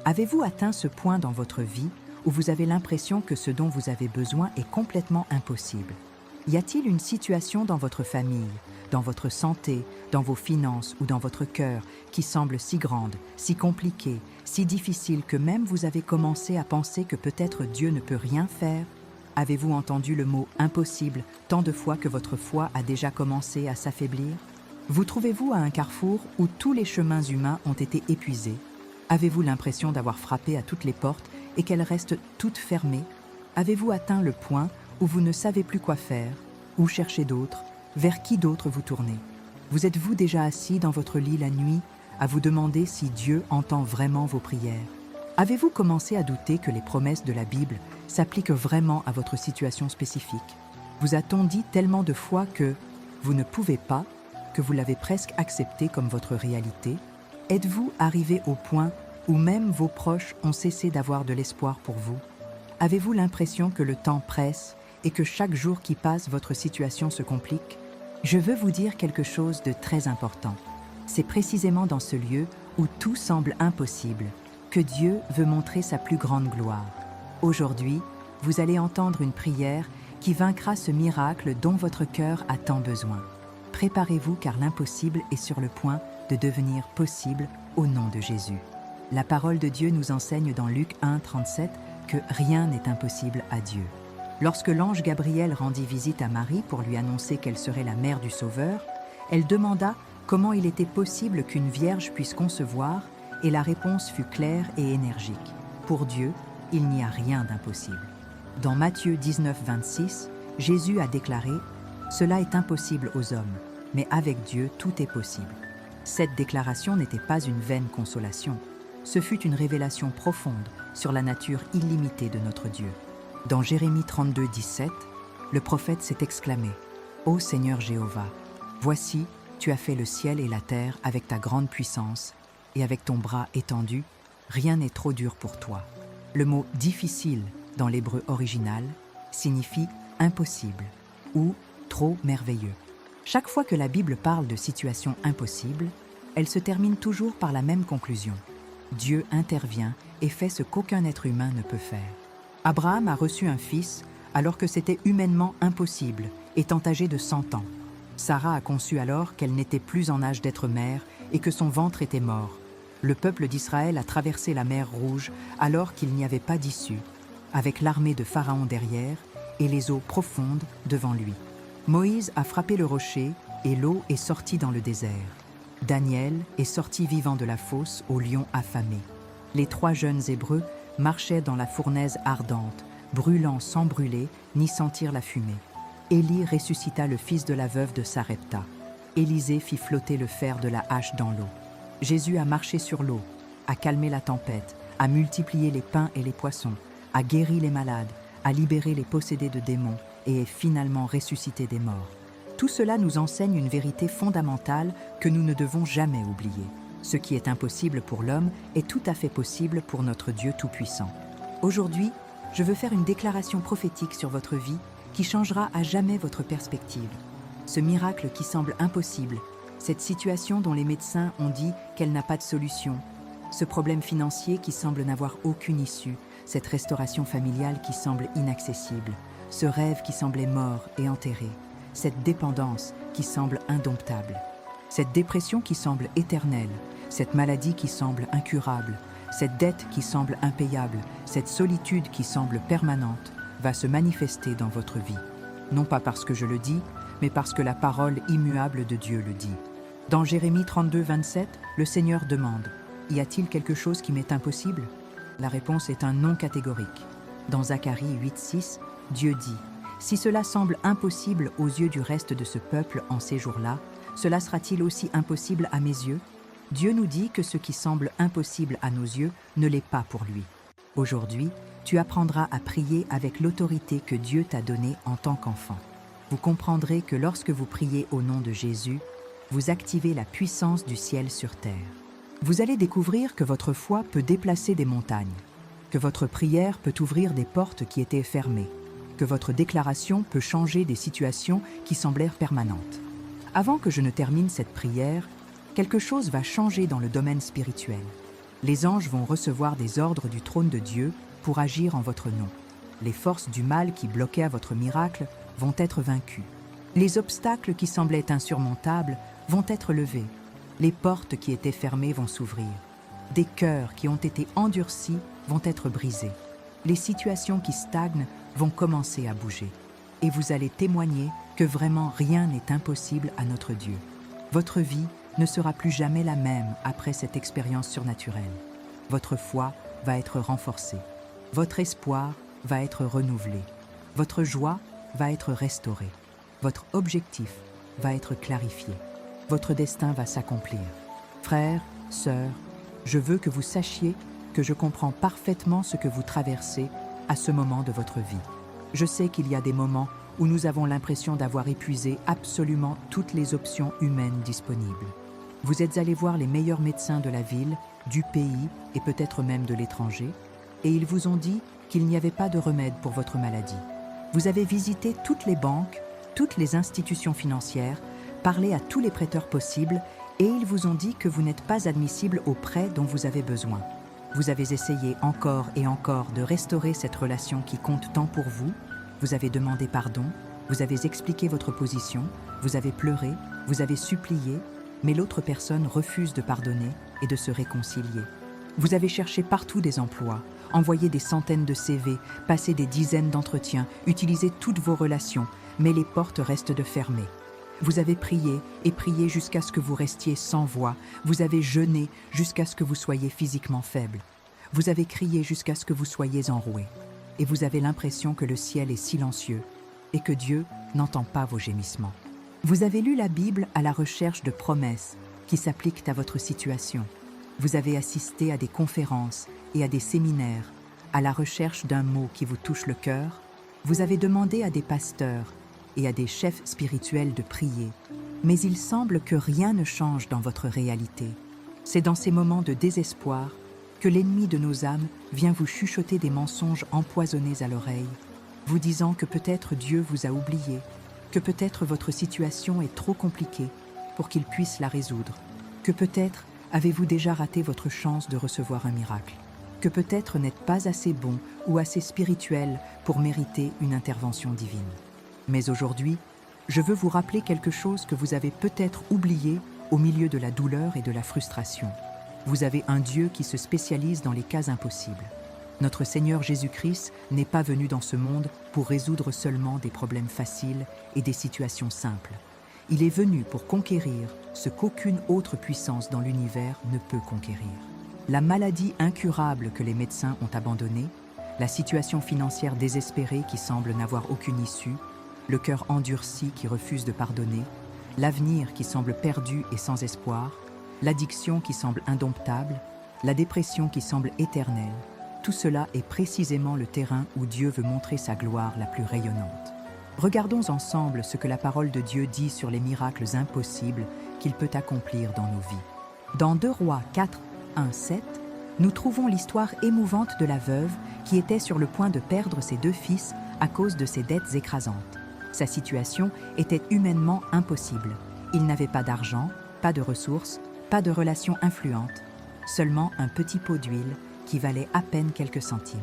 Avez-vous atteint ce point dans votre vie où vous avez l'impression que ce dont vous avez besoin est complètement impossible? Y a-t-il une situation dans votre famille, dans votre santé, dans vos finances ou dans votre cœur qui semble si grande, si compliquée, si difficile que même vous avez commencé à penser que peut-être Dieu ne peut rien faire? Avez-vous entendu le mot « impossible » tant de fois que votre foi a déjà commencé à s'affaiblir? Vous trouvez-vous à un carrefour où tous les chemins humains ont été épuisés? Avez-vous l'impression d'avoir frappé à toutes les portes et qu'elles restent toutes fermées? Avez-vous atteint le point où vous ne savez plus quoi faire? Où chercher d'autres? Vers qui d'autre vous tournez? Vous êtes-vous déjà assis dans votre lit la nuit à vous demander si Dieu entend vraiment vos prières? Avez-vous commencé à douter que les promesses de la Bible s'appliquent vraiment à votre situation spécifique? Vous a-t-on dit tellement de fois que vous ne pouvez pas, que vous l'avez presque accepté comme votre réalité? Êtes-vous arrivé au point où même vos proches ont cessé d'avoir de l'espoir pour vous? Avez-vous l'impression que le temps presse et que chaque jour qui passe, votre situation se complique? Je veux vous dire quelque chose de très important. C'est précisément dans ce lieu où tout semble impossible que Dieu veut montrer sa plus grande gloire. Aujourd'hui, vous allez entendre une prière qui vaincra ce miracle dont votre cœur a tant besoin. Préparez-vous car l'impossible est sur le point de devenir possible au nom de Jésus. La parole de Dieu nous enseigne dans Luc 1, 37 que rien n'est impossible à Dieu. Lorsque l'ange Gabriel rendit visite à Marie pour lui annoncer qu'elle serait la mère du Sauveur, elle demanda comment il était possible qu'une vierge puisse concevoir et la réponse fut claire et énergique. Pour Dieu, il n'y a rien d'impossible. Dans Matthieu 19, 26, Jésus a déclaré « Cela est impossible aux hommes, mais avec Dieu tout est possible ». Cette déclaration n'était pas une vaine consolation, ce fut une révélation profonde sur la nature illimitée de notre Dieu. Dans Jérémie 32, 17, le prophète s'est exclamé « Ô Seigneur Jéhovah, voici, tu as fait le ciel et la terre avec ta grande puissance, et avec ton bras étendu, rien n'est trop dur pour toi. » Le mot « difficile » dans l'hébreu original signifie « impossible » ou « trop merveilleux ». Chaque fois que la Bible parle de situations impossibles, elle se termine toujours par la même conclusion. Dieu intervient et fait ce qu'aucun être humain ne peut faire. Abraham a reçu un fils alors que c'était humainement impossible, étant âgé de 100 ans. Sarah a conçu alors qu'elle n'était plus en âge d'être mère et que son ventre était mort. Le peuple d'Israël a traversé la mer Rouge alors qu'il n'y avait pas d'issue, avec l'armée de Pharaon derrière et les eaux profondes devant lui. Moïse a frappé le rocher et l'eau est sortie dans le désert. Daniel est sorti vivant de la fosse au lion affamé. Les 3 jeunes Hébreux marchaient dans la fournaise ardente, brûlant sans brûler ni sentir la fumée. Élie ressuscita le fils de la veuve de Sarepta. Élisée fit flotter le fer de la hache dans l'eau. Jésus a marché sur l'eau, a calmé la tempête, a multiplié les pains et les poissons, a guéri les malades, a libéré les possédés de démons et est finalement ressuscité des morts. Tout cela nous enseigne une vérité fondamentale que nous ne devons jamais oublier. Ce qui est impossible pour l'homme est tout à fait possible pour notre Dieu Tout-Puissant. Aujourd'hui, je veux faire une déclaration prophétique sur votre vie qui changera à jamais votre perspective. Ce miracle qui semble impossible, cette situation dont les médecins ont dit qu'elle n'a pas de solution, ce problème financier qui semble n'avoir aucune issue, cette restauration familiale qui semble inaccessible, ce rêve qui semblait mort et enterré, cette dépendance qui semble indomptable, cette dépression qui semble éternelle, cette maladie qui semble incurable, cette dette qui semble impayable, cette solitude qui semble permanente, va se manifester dans votre vie. Non pas parce que je le dis, mais parce que la parole immuable de Dieu le dit. Dans Jérémie 32, 27, le Seigneur demande « Y a-t-il quelque chose qui m'est impossible ?» La réponse est un non catégorique. Dans Zacharie 8, 6, Dieu dit « Si cela semble impossible aux yeux du reste de ce peuple en ces jours-là, cela sera-t-il aussi impossible à mes yeux ?» Dieu nous dit que ce qui semble impossible à nos yeux ne l'est pas pour lui. Aujourd'hui, tu apprendras à prier avec l'autorité que Dieu t'a donnée en tant qu'enfant. Vous comprendrez que lorsque vous priez au nom de Jésus, vous activez la puissance du ciel sur terre. Vous allez découvrir que votre foi peut déplacer des montagnes, que votre prière peut ouvrir des portes qui étaient fermées, que votre déclaration peut changer des situations qui semblèrent permanentes. Avant que je ne termine cette prière, quelque chose va changer dans le domaine spirituel. Les anges vont recevoir des ordres du trône de Dieu pour agir en votre nom. Les forces du mal qui bloquaient votre miracle vont être vaincues. Les obstacles qui semblaient insurmontables vont être levés. Les portes qui étaient fermées vont s'ouvrir. Des cœurs qui ont été endurcis vont être brisés. Les situations qui stagnent vont commencer à bouger. Et vous allez témoigner que vraiment rien n'est impossible à notre Dieu. Votre vie ne sera plus jamais la même après cette expérience surnaturelle. Votre foi va être renforcée. Votre espoir va être renouvelé. Votre joie va être restaurée. Votre objectif va être clarifié. Votre destin va s'accomplir. Frères, sœurs, je veux que vous sachiez que je comprends parfaitement ce que vous traversez à ce moment de votre vie. Je sais qu'il y a des moments où nous avons l'impression d'avoir épuisé absolument toutes les options humaines disponibles. Vous êtes allé voir les meilleurs médecins de la ville, du pays et peut-être même de l'étranger, et ils vous ont dit qu'il n'y avait pas de remède pour votre maladie. Vous avez visité toutes les banques, toutes les institutions financières, parlé à tous les prêteurs possibles, et ils vous ont dit que vous n'êtes pas admissible aux prêts dont vous avez besoin. Vous avez essayé encore et encore de restaurer cette relation qui compte tant pour vous. Vous avez demandé pardon, vous avez expliqué votre position, vous avez pleuré, vous avez supplié, mais l'autre personne refuse de pardonner et de se réconcilier. Vous avez cherché partout des emplois, envoyé des centaines de CV, passé des dizaines d'entretiens, utilisé toutes vos relations, mais les portes restent fermées. Vous avez prié et prié jusqu'à ce que vous restiez sans voix. Vous avez jeûné jusqu'à ce que vous soyez physiquement faible. Vous avez crié jusqu'à ce que vous soyez enroué. Et vous avez l'impression que le ciel est silencieux et que Dieu n'entend pas vos gémissements. Vous avez lu la Bible à la recherche de promesses qui s'appliquent à votre situation. Vous avez assisté à des conférences et à des séminaires à la recherche d'un mot qui vous touche le cœur. Vous avez demandé à des pasteurs et à des chefs spirituels de prier, mais il semble que rien ne change dans votre réalité. C'est dans ces moments de désespoir que l'ennemi de nos âmes vient vous chuchoter des mensonges empoisonnés à l'oreille, vous disant que peut-être Dieu vous a oublié, que peut-être votre situation est trop compliquée pour qu'il puisse la résoudre, que peut-être avez-vous déjà raté votre chance de recevoir un miracle, que peut-être n'êtes pas assez bon ou assez spirituel pour mériter une intervention divine. Mais aujourd'hui, je veux vous rappeler quelque chose que vous avez peut-être oublié au milieu de la douleur et de la frustration. Vous avez un Dieu qui se spécialise dans les cas impossibles. Notre Seigneur Jésus-Christ n'est pas venu dans ce monde pour résoudre seulement des problèmes faciles et des situations simples. Il est venu pour conquérir ce qu'aucune autre puissance dans l'univers ne peut conquérir. La maladie incurable que les médecins ont abandonnée, la situation financière désespérée qui semble n'avoir aucune issue, le cœur endurci qui refuse de pardonner, l'avenir qui semble perdu et sans espoir, l'addiction qui semble indomptable, la dépression qui semble éternelle, tout cela est précisément le terrain où Dieu veut montrer sa gloire la plus rayonnante. Regardons ensemble ce que la parole de Dieu dit sur les miracles impossibles qu'il peut accomplir dans nos vies. Dans 2 Rois 4, 1, 7, nous trouvons l'histoire émouvante de la veuve qui était sur le point de perdre ses 2 fils à cause de ses dettes écrasantes. Sa situation était humainement impossible. Il n'avait pas d'argent, pas de ressources, pas de relations influentes, seulement un petit pot d'huile qui valait à peine quelques centimes.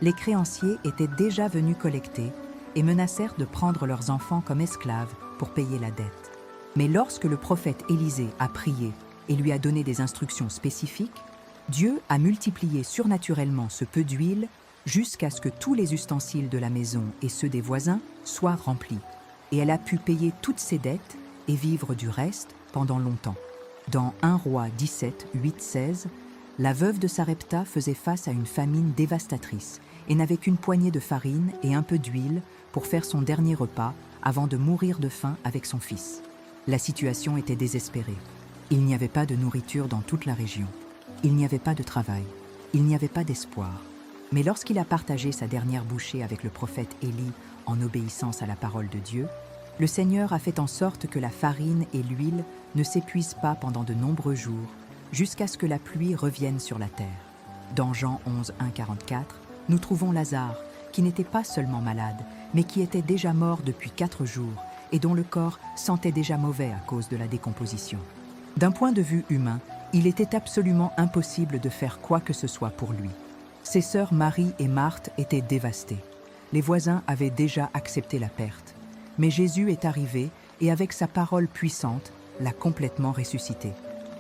Les créanciers étaient déjà venus collecter et menacèrent de prendre leurs enfants comme esclaves pour payer la dette. Mais lorsque le prophète Élisée a prié et lui a donné des instructions spécifiques, Dieu a multiplié surnaturellement ce peu d'huile jusqu'à ce que tous les ustensiles de la maison et ceux des voisins soient remplis. Et elle a pu payer toutes ses dettes et vivre du reste pendant longtemps. Dans 1 Roi 17, 8, 16, la veuve de Sarepta faisait face à une famine dévastatrice et n'avait qu'une poignée de farine et un peu d'huile pour faire son dernier repas avant de mourir de faim avec son fils. La situation était désespérée. Il n'y avait pas de nourriture dans toute la région. Il n'y avait pas de travail. Il n'y avait pas d'espoir. Mais lorsqu'il a partagé sa dernière bouchée avec le prophète Élie en obéissance à la parole de Dieu, le Seigneur a fait en sorte que la farine et l'huile ne s'épuisent pas pendant de nombreux jours, jusqu'à ce que la pluie revienne sur la terre. Dans Jean 11, 1, 44, nous trouvons Lazare, qui n'était pas seulement malade, mais qui était déjà mort depuis 4 jours et dont le corps sentait déjà mauvais à cause de la décomposition. D'un point de vue humain, il était absolument impossible de faire quoi que ce soit pour lui. Ses sœurs Marie et Marthe étaient dévastées. Les voisins avaient déjà accepté la perte. Mais Jésus est arrivé et avec sa parole puissante, l'a complètement ressuscité.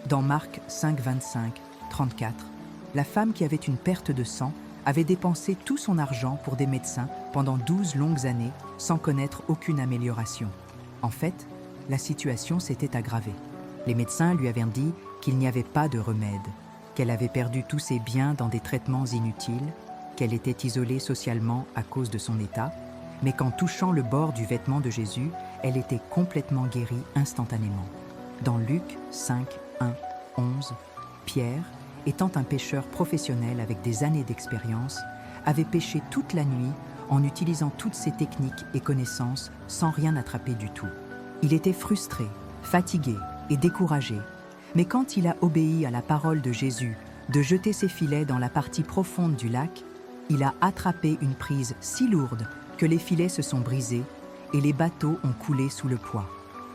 Dans Marc 5, 25, 34, la femme qui avait une perte de sang avait dépensé tout son argent pour des médecins pendant 12 longues années sans connaître aucune amélioration. En fait, la situation s'était aggravée. Les médecins lui avaient dit qu'il n'y avait pas de remède, qu'elle avait perdu tous ses biens dans des traitements inutiles, qu'elle était isolée socialement à cause de son état, mais qu'en touchant le bord du vêtement de Jésus, elle était complètement guérie instantanément. Dans Luc 5, 1, 11, Pierre, étant un pêcheur professionnel avec des années d'expérience, avait pêché toute la nuit en utilisant toutes ses techniques et connaissances sans rien attraper du tout. Il était frustré, fatigué et découragé, mais quand il a obéi à la parole de Jésus de jeter ses filets dans la partie profonde du lac, il a attrapé une prise si lourde que les filets se sont brisés et les bateaux ont coulé sous le poids.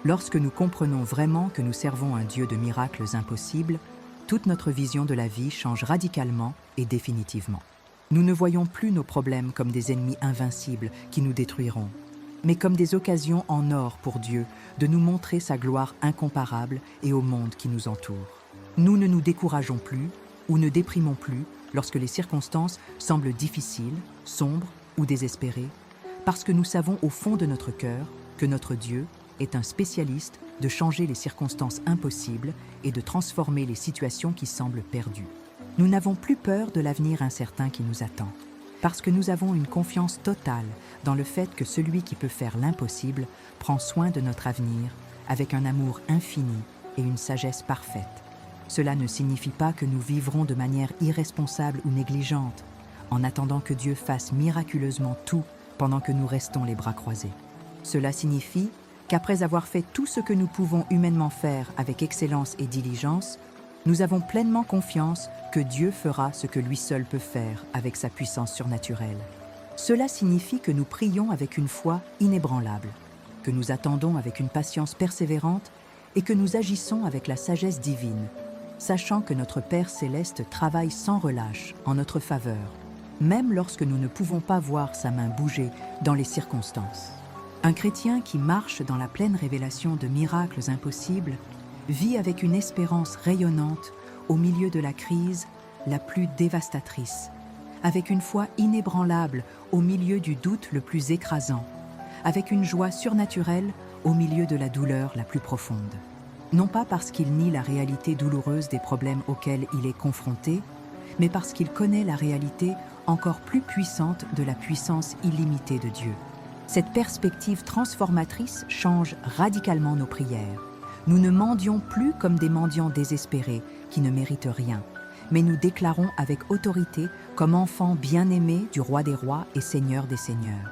Lorsque nous comprenons vraiment que nous servons un Dieu de miracles impossibles, toute notre vision de la vie change radicalement et définitivement. Nous ne voyons plus nos problèmes comme des ennemis invincibles qui nous détruiront, mais comme des occasions en or pour Dieu de nous montrer sa gloire incomparable et au monde qui nous entoure. Nous ne nous décourageons plus ou ne déprimons plus lorsque les circonstances semblent difficiles, sombres ou désespérées, parce que nous savons au fond de notre cœur que notre Dieu est un spécialiste de changer les circonstances impossibles et de transformer les situations qui semblent perdues. Nous n'avons plus peur de l'avenir incertain qui nous attend, parce que nous avons une confiance totale dans le fait que celui qui peut faire l'impossible prend soin de notre avenir avec un amour infini et une sagesse parfaite. Cela ne signifie pas que nous vivrons de manière irresponsable ou négligente, en attendant que Dieu fasse miraculeusement tout pendant que nous restons les bras croisés. Cela signifie qu'après avoir fait tout ce que nous pouvons humainement faire avec excellence et diligence, nous avons pleinement confiance que Dieu fera ce que lui seul peut faire avec sa puissance surnaturelle. Cela signifie que nous prions avec une foi inébranlable, que nous attendons avec une patience persévérante et que nous agissons avec la sagesse divine, sachant que notre Père céleste travaille sans relâche en notre faveur, même lorsque nous ne pouvons pas voir sa main bouger dans les circonstances. Un chrétien qui marche dans la pleine révélation de miracles impossibles vit avec une espérance rayonnante au milieu de la crise la plus dévastatrice, avec une foi inébranlable au milieu du doute le plus écrasant, avec une joie surnaturelle au milieu de la douleur la plus profonde. Non pas parce qu'il nie la réalité douloureuse des problèmes auxquels il est confronté, mais parce qu'il connaît la réalité encore plus puissante de la puissance illimitée de Dieu. Cette perspective transformatrice change radicalement nos prières. Nous ne mendions plus comme des mendiants désespérés qui ne méritent rien, mais nous déclarons avec autorité comme enfants bien-aimés du Roi des rois et Seigneur des seigneurs.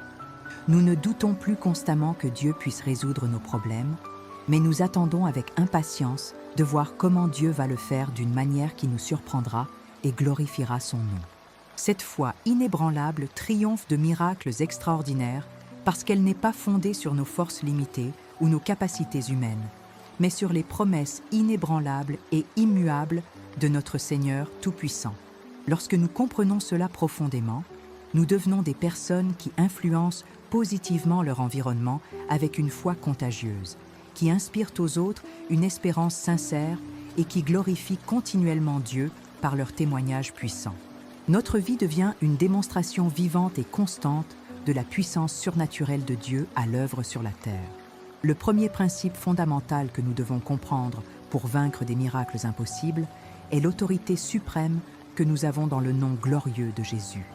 Nous ne doutons plus constamment que Dieu puisse résoudre nos problèmes, mais nous attendons avec impatience de voir comment Dieu va le faire d'une manière qui nous surprendra et glorifiera son nom. Cette foi inébranlable triomphe de miracles extraordinaires parce qu'elle n'est pas fondée sur nos forces limitées ou nos capacités humaines, mais sur les promesses inébranlables et immuables de notre Seigneur Tout-Puissant. Lorsque nous comprenons cela profondément, nous devenons des personnes qui influencent positivement leur environnement avec une foi contagieuse, qui inspirent aux autres une espérance sincère et qui glorifient continuellement Dieu par leur témoignage puissant. Notre vie devient une démonstration vivante et constante de la puissance surnaturelle de Dieu à l'œuvre sur la terre. Le premier principe fondamental que nous devons comprendre pour vaincre des miracles impossibles est l'autorité suprême que nous avons dans le nom glorieux de Jésus.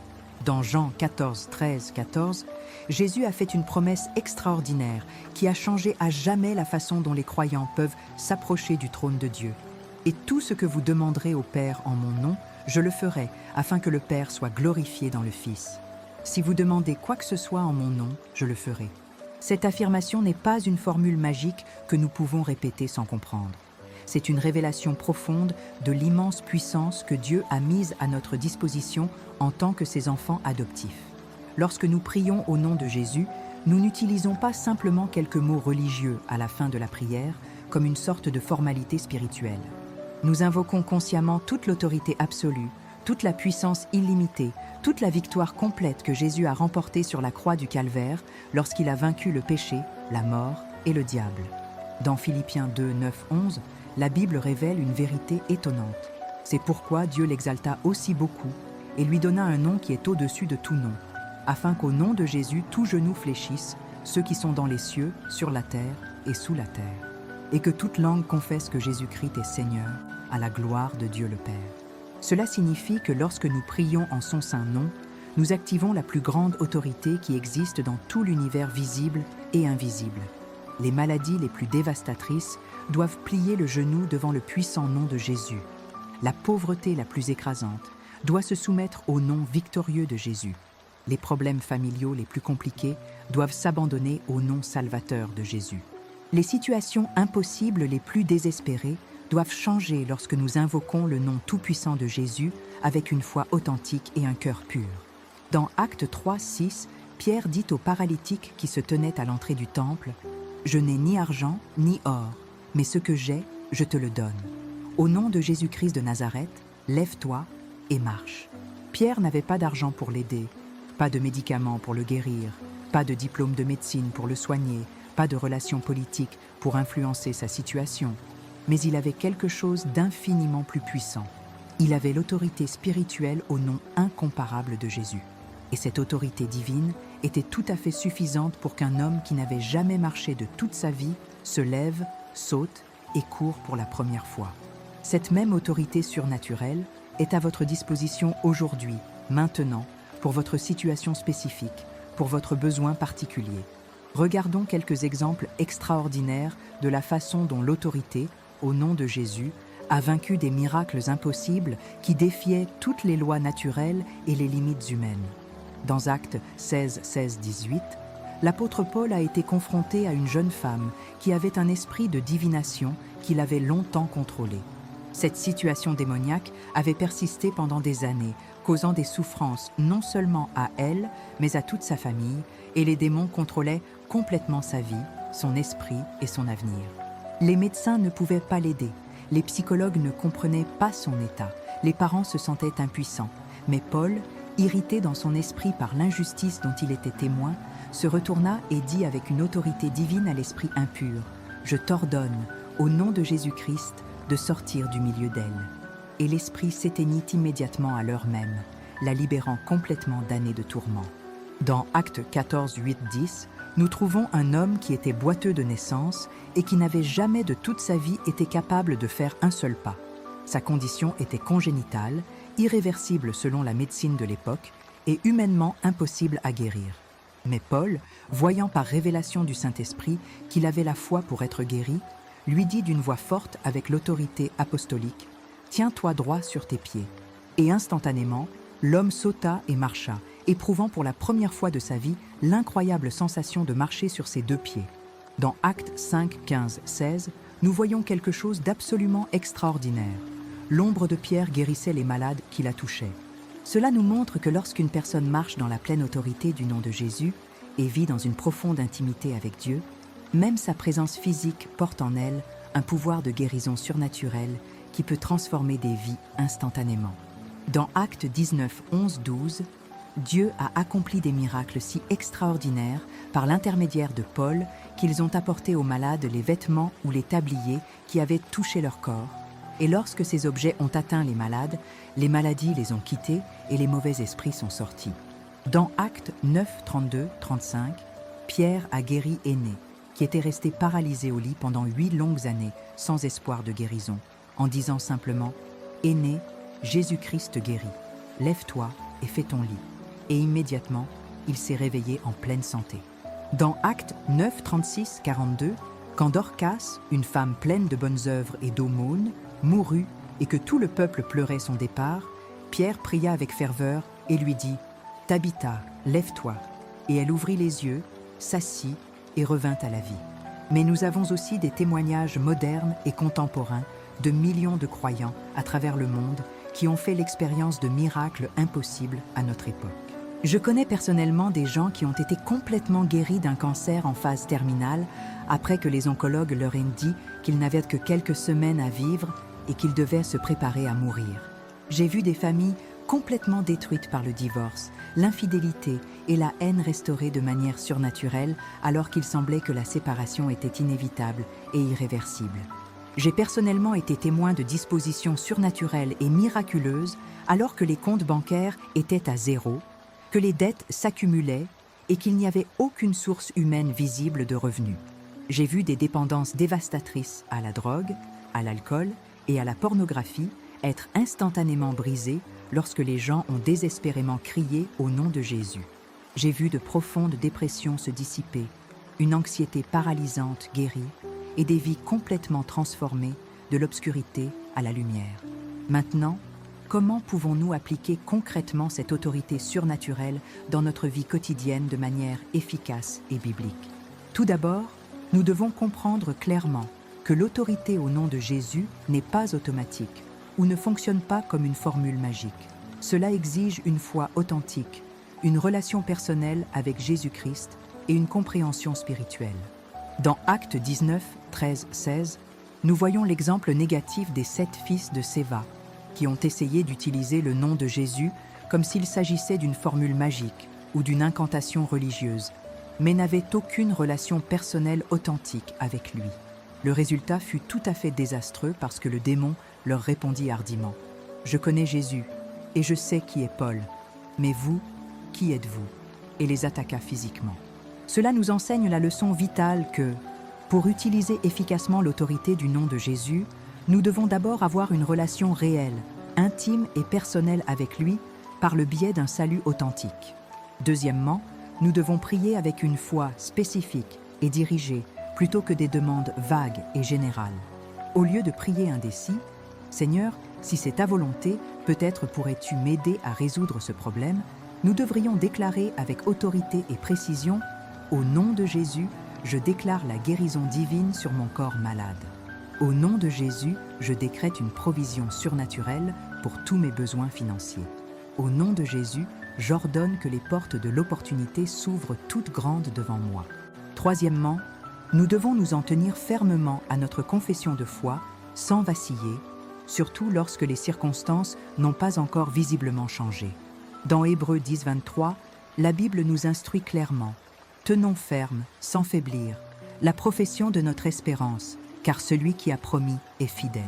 Dans Jean 14, 13, 14, Jésus a fait une promesse extraordinaire qui a changé à jamais la façon dont les croyants peuvent s'approcher du trône de Dieu. « Et tout ce que vous demanderez au Père en mon nom, je le ferai, afin que le Père soit glorifié dans le Fils. Si vous demandez quoi que ce soit en mon nom, je le ferai. » Cette affirmation n'est pas une formule magique que nous pouvons répéter sans comprendre. C'est une révélation profonde de l'immense puissance que Dieu a mise à notre disposition en tant que ses enfants adoptifs. Lorsque nous prions au nom de Jésus, nous n'utilisons pas simplement quelques mots religieux à la fin de la prière comme une sorte de formalité spirituelle. Nous invoquons consciemment toute l'autorité absolue, toute la puissance illimitée, toute la victoire complète que Jésus a remportée sur la croix du Calvaire lorsqu'il a vaincu le péché, la mort et le diable. Dans Philippiens 2, 9, 11, la Bible révèle une vérité étonnante. C'est pourquoi Dieu l'exalta aussi beaucoup et lui donna un nom qui est au-dessus de tout nom, afin qu'au nom de Jésus tout genou fléchisse, ceux qui sont dans les cieux, sur la terre et sous la terre, et que toute langue confesse que Jésus-Christ est Seigneur, à la gloire de Dieu le Père. Cela signifie que lorsque nous prions en son saint nom, nous activons la plus grande autorité qui existe dans tout l'univers visible et invisible. Les maladies les plus dévastatrices doivent plier le genou devant le puissant nom de Jésus. La pauvreté la plus écrasante doit se soumettre au nom victorieux de Jésus. Les problèmes familiaux les plus compliqués doivent s'abandonner au nom salvateur de Jésus. Les situations impossibles les plus désespérées doivent changer lorsque nous invoquons le nom tout-puissant de Jésus avec une foi authentique et un cœur pur. Dans Actes 3, 6, Pierre dit au paralytique qui se tenait à l'entrée du temple « Je n'ai ni argent ni or, mais ce que j'ai, je te le donne. Au nom de Jésus-Christ de Nazareth, lève-toi et marche. » Pierre n'avait pas d'argent pour l'aider, pas de médicaments pour le guérir, pas de diplôme de médecine pour le soigner, pas de relations politiques pour influencer sa situation. Mais il avait quelque chose d'infiniment plus puissant. Il avait l'autorité spirituelle au nom incomparable de Jésus. Et cette autorité divine était tout à fait suffisante pour qu'un homme qui n'avait jamais marché de toute sa vie se lève, saute et court pour la première fois. Cette même autorité surnaturelle est à votre disposition aujourd'hui, maintenant, pour votre situation spécifique, pour votre besoin particulier. Regardons quelques exemples extraordinaires de la façon dont l'autorité, au nom de Jésus, a vaincu des miracles impossibles qui défiaient toutes les lois naturelles et les limites humaines. Dans Actes 16, 16, 18, l'apôtre Paul a été confronté à une jeune femme qui avait un esprit de divination qui l'avait longtemps contrôlé. Cette situation démoniaque avait persisté pendant des années, causant des souffrances non seulement à elle, mais à toute sa famille, et les démons contrôlaient complètement sa vie, son esprit et son avenir. Les médecins ne pouvaient pas l'aider, les psychologues ne comprenaient pas son état, les parents se sentaient impuissants. Mais Paul, irrité dans son esprit par l'injustice dont il était témoin, se retourna et dit avec une autorité divine à l'esprit impur « Je t'ordonne, au nom de Jésus-Christ, de sortir du milieu d'elle. » Et l'esprit s'éteignit immédiatement à l'heure même, la libérant complètement d'années de tourments. Dans Actes 14, 8, 10, nous trouvons un homme qui était boiteux de naissance et qui n'avait jamais de toute sa vie été capable de faire un seul pas. Sa condition était congénitale, irréversible selon la médecine de l'époque et humainement impossible à guérir. Mais Paul, voyant par révélation du Saint-Esprit qu'il avait la foi pour être guéri, lui dit d'une voix forte avec l'autorité apostolique « Tiens-toi droit sur tes pieds ». Et instantanément, l'homme sauta et marcha, éprouvant pour la première fois de sa vie l'incroyable sensation de marcher sur ses deux pieds. Dans Actes 5, 15, 16, nous voyons quelque chose d'absolument extraordinaire. L'ombre de Pierre guérissait les malades qui la touchaient. Cela nous montre que lorsqu'une personne marche dans la pleine autorité du nom de Jésus et vit dans une profonde intimité avec Dieu, même sa présence physique porte en elle un pouvoir de guérison surnaturelle qui peut transformer des vies instantanément. Dans Actes 19, 11, 12, Dieu a accompli des miracles si extraordinaires par l'intermédiaire de Paul qu'ils ont apporté aux malades les vêtements ou les tabliers qui avaient touché leur corps. Et lorsque ces objets ont atteint les maladies les ont quittés et les mauvais esprits sont sortis. Dans Actes 9, 32, 35, Pierre a guéri Énée, qui était resté paralysé au lit pendant 8 longues années, sans espoir de guérison, en disant simplement « Énée, Jésus-Christ te guérit, lève-toi et fais ton lit. » Et immédiatement, il s'est réveillé en pleine santé. Dans Actes 9, 36, 42, quand Dorcas, une femme pleine de bonnes œuvres et d'aumônes, mourut et que tout le peuple pleurait son départ, Pierre pria avec ferveur et lui dit « Tabitha, lève-toi ». Et elle ouvrit les yeux, s'assit et revint à la vie. Mais nous avons aussi des témoignages modernes et contemporains de millions de croyants à travers le monde qui ont fait l'expérience de miracles impossibles à notre époque. Je connais personnellement des gens qui ont été complètement guéris d'un cancer en phase terminale après que les oncologues leur aient dit qu'ils n'avaient que quelques semaines à vivre et qu'ils devaient se préparer à mourir. J'ai vu des familles complètement détruites par le divorce, l'infidélité et la haine restaurées de manière surnaturelle alors qu'il semblait que la séparation était inévitable et irréversible. J'ai personnellement été témoin de dispositions surnaturelles et miraculeuses alors que les comptes bancaires étaient à zéro, que les dettes s'accumulaient et qu'il n'y avait aucune source humaine visible de revenus. J'ai vu des dépendances dévastatrices à la drogue, à l'alcool et à la pornographie être instantanément brisées lorsque les gens ont désespérément crié au nom de Jésus. J'ai vu de profondes dépressions se dissiper, une anxiété paralysante guérie et des vies complètement transformées de l'obscurité à la lumière. Maintenant, comment pouvons-nous appliquer concrètement cette autorité surnaturelle dans notre vie quotidienne de manière efficace et biblique? Tout d'abord, nous devons comprendre clairement que l'autorité au nom de Jésus n'est pas automatique ou ne fonctionne pas comme une formule magique. Cela exige une foi authentique, une relation personnelle avec Jésus-Christ et une compréhension spirituelle. Dans Actes 19, 13, 16, nous voyons l'exemple négatif des 7 fils de Séva, qui ont essayé d'utiliser le nom de Jésus comme s'il s'agissait d'une formule magique ou d'une incantation religieuse, mais n'avaient aucune relation personnelle authentique avec lui. Le résultat fut tout à fait désastreux parce que le démon leur répondit hardiment « Je connais Jésus et je sais qui est Paul, mais vous, qui êtes-vous » et les attaqua physiquement. Cela nous enseigne la leçon vitale que, pour utiliser efficacement l'autorité du nom de Jésus, nous devons d'abord avoir une relation réelle, intime et personnelle avec lui par le biais d'un salut authentique. Deuxièmement, nous devons prier avec une foi spécifique et dirigée plutôt que des demandes vagues et générales. Au lieu de prier indécis, « Seigneur, si c'est ta volonté, peut-être pourrais-tu m'aider à résoudre ce problème ?» nous devrions déclarer avec autorité et précision « Au nom de Jésus, je déclare la guérison divine sur mon corps malade. Au nom de Jésus, je décrète une provision surnaturelle pour tous mes besoins financiers. Au nom de Jésus, j'ordonne que les portes de l'opportunité s'ouvrent toutes grandes devant moi. » Troisièmement, nous devons nous en tenir fermement à notre confession de foi, sans vaciller, surtout lorsque les circonstances n'ont pas encore visiblement changé. Dans Hébreux 10, 23, la Bible nous instruit clairement « Tenons ferme, sans faiblir, la profession de notre espérance, car celui qui a promis est fidèle. »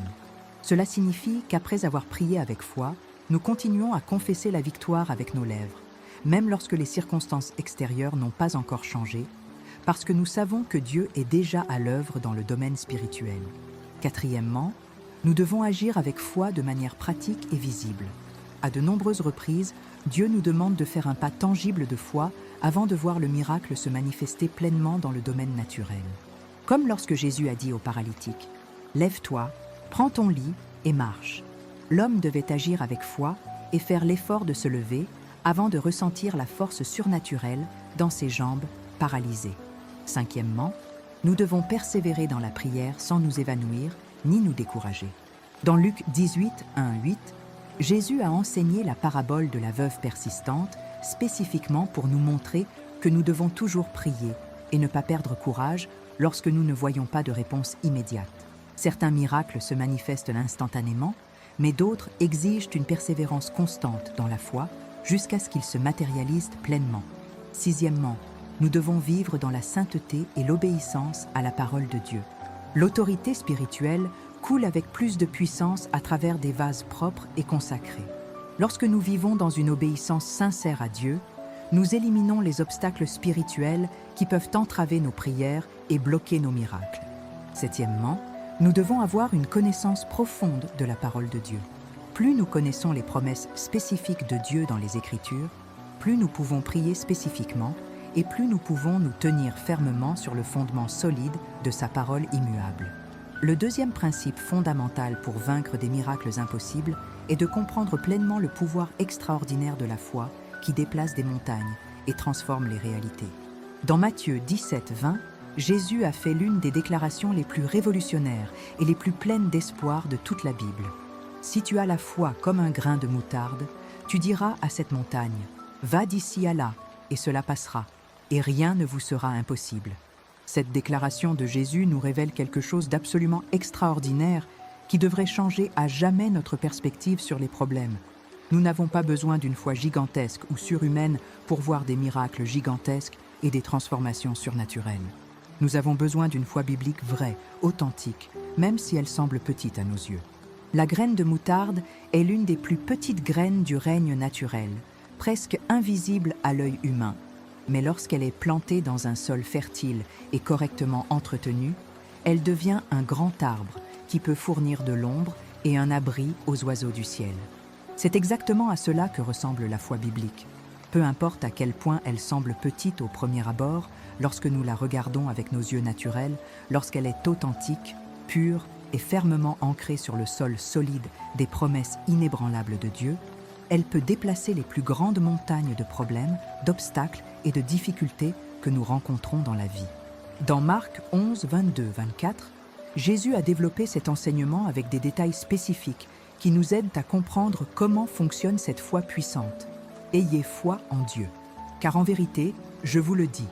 Cela signifie qu'après avoir prié avec foi, nous continuons à confesser la victoire avec nos lèvres, même lorsque les circonstances extérieures n'ont pas encore changé, parce que nous savons que Dieu est déjà à l'œuvre dans le domaine spirituel. Quatrièmement, nous devons agir avec foi de manière pratique et visible. À de nombreuses reprises, Dieu nous demande de faire un pas tangible de foi avant de voir le miracle se manifester pleinement dans le domaine naturel. Comme lorsque Jésus a dit au paralytique « Lève-toi, prends ton lit et marche ». L'homme devait agir avec foi et faire l'effort de se lever avant de ressentir la force surnaturelle dans ses jambes paralysées. Cinquièmement, nous devons persévérer dans la prière sans nous évanouir ni nous décourager. Dans Luc 18, 1, 8, Jésus a enseigné la parabole de la veuve persistante spécifiquement pour nous montrer que nous devons toujours prier et ne pas perdre courage lorsque nous ne voyons pas de réponse immédiate. Certains miracles se manifestent instantanément, mais d'autres exigent une persévérance constante dans la foi jusqu'à ce qu'ils se matérialisent pleinement. Sixièmement, nous devons vivre dans la sainteté et l'obéissance à la parole de Dieu. L'autorité spirituelle coule avec plus de puissance à travers des vases propres et consacrés. Lorsque nous vivons dans une obéissance sincère à Dieu, nous éliminons les obstacles spirituels qui peuvent entraver nos prières et bloquer nos miracles. Septièmement, nous devons avoir une connaissance profonde de la parole de Dieu. Plus nous connaissons les promesses spécifiques de Dieu dans les Écritures, plus nous pouvons prier spécifiquement et plus nous pouvons nous tenir fermement sur le fondement solide de sa parole immuable. Le deuxième principe fondamental pour vaincre des miracles impossibles est de comprendre pleinement le pouvoir extraordinaire de la foi qui déplace des montagnes et transforme les réalités. Dans Matthieu 17, 20, Jésus a fait l'une des déclarations les plus révolutionnaires et les plus pleines d'espoir de toute la Bible. « Si tu as la foi comme un grain de moutarde, tu diras à cette montagne, Va d'ici à là, et cela passera, et rien ne vous sera impossible. Cette déclaration de Jésus nous révèle quelque chose d'absolument extraordinaire qui devrait changer à jamais notre perspective sur les problèmes. Nous n'avons pas besoin d'une foi gigantesque ou surhumaine pour voir des miracles gigantesques et des transformations surnaturelles. Nous avons besoin d'une foi biblique vraie, authentique, même si elle semble petite à nos yeux. La graine de moutarde est l'une des plus petites graines du règne naturel, presque invisible à l'œil humain. Mais lorsqu'elle est plantée dans un sol fertile et correctement entretenu, elle devient un grand arbre qui peut fournir de l'ombre et un abri aux oiseaux du ciel. C'est exactement à cela que ressemble la foi biblique. Peu importe à quel point elle semble petite au premier abord, lorsque nous la regardons avec nos yeux naturels, lorsqu'elle est authentique, pure et fermement ancrée sur le sol solide des promesses inébranlables de Dieu, elle peut déplacer les plus grandes montagnes de problèmes, d'obstacles et de difficultés que nous rencontrons dans la vie. Dans Marc 11, 22, 24, Jésus a développé cet enseignement avec des détails spécifiques qui nous aident à comprendre comment fonctionne cette foi puissante. Ayez foi en Dieu, car en vérité, je vous le dis,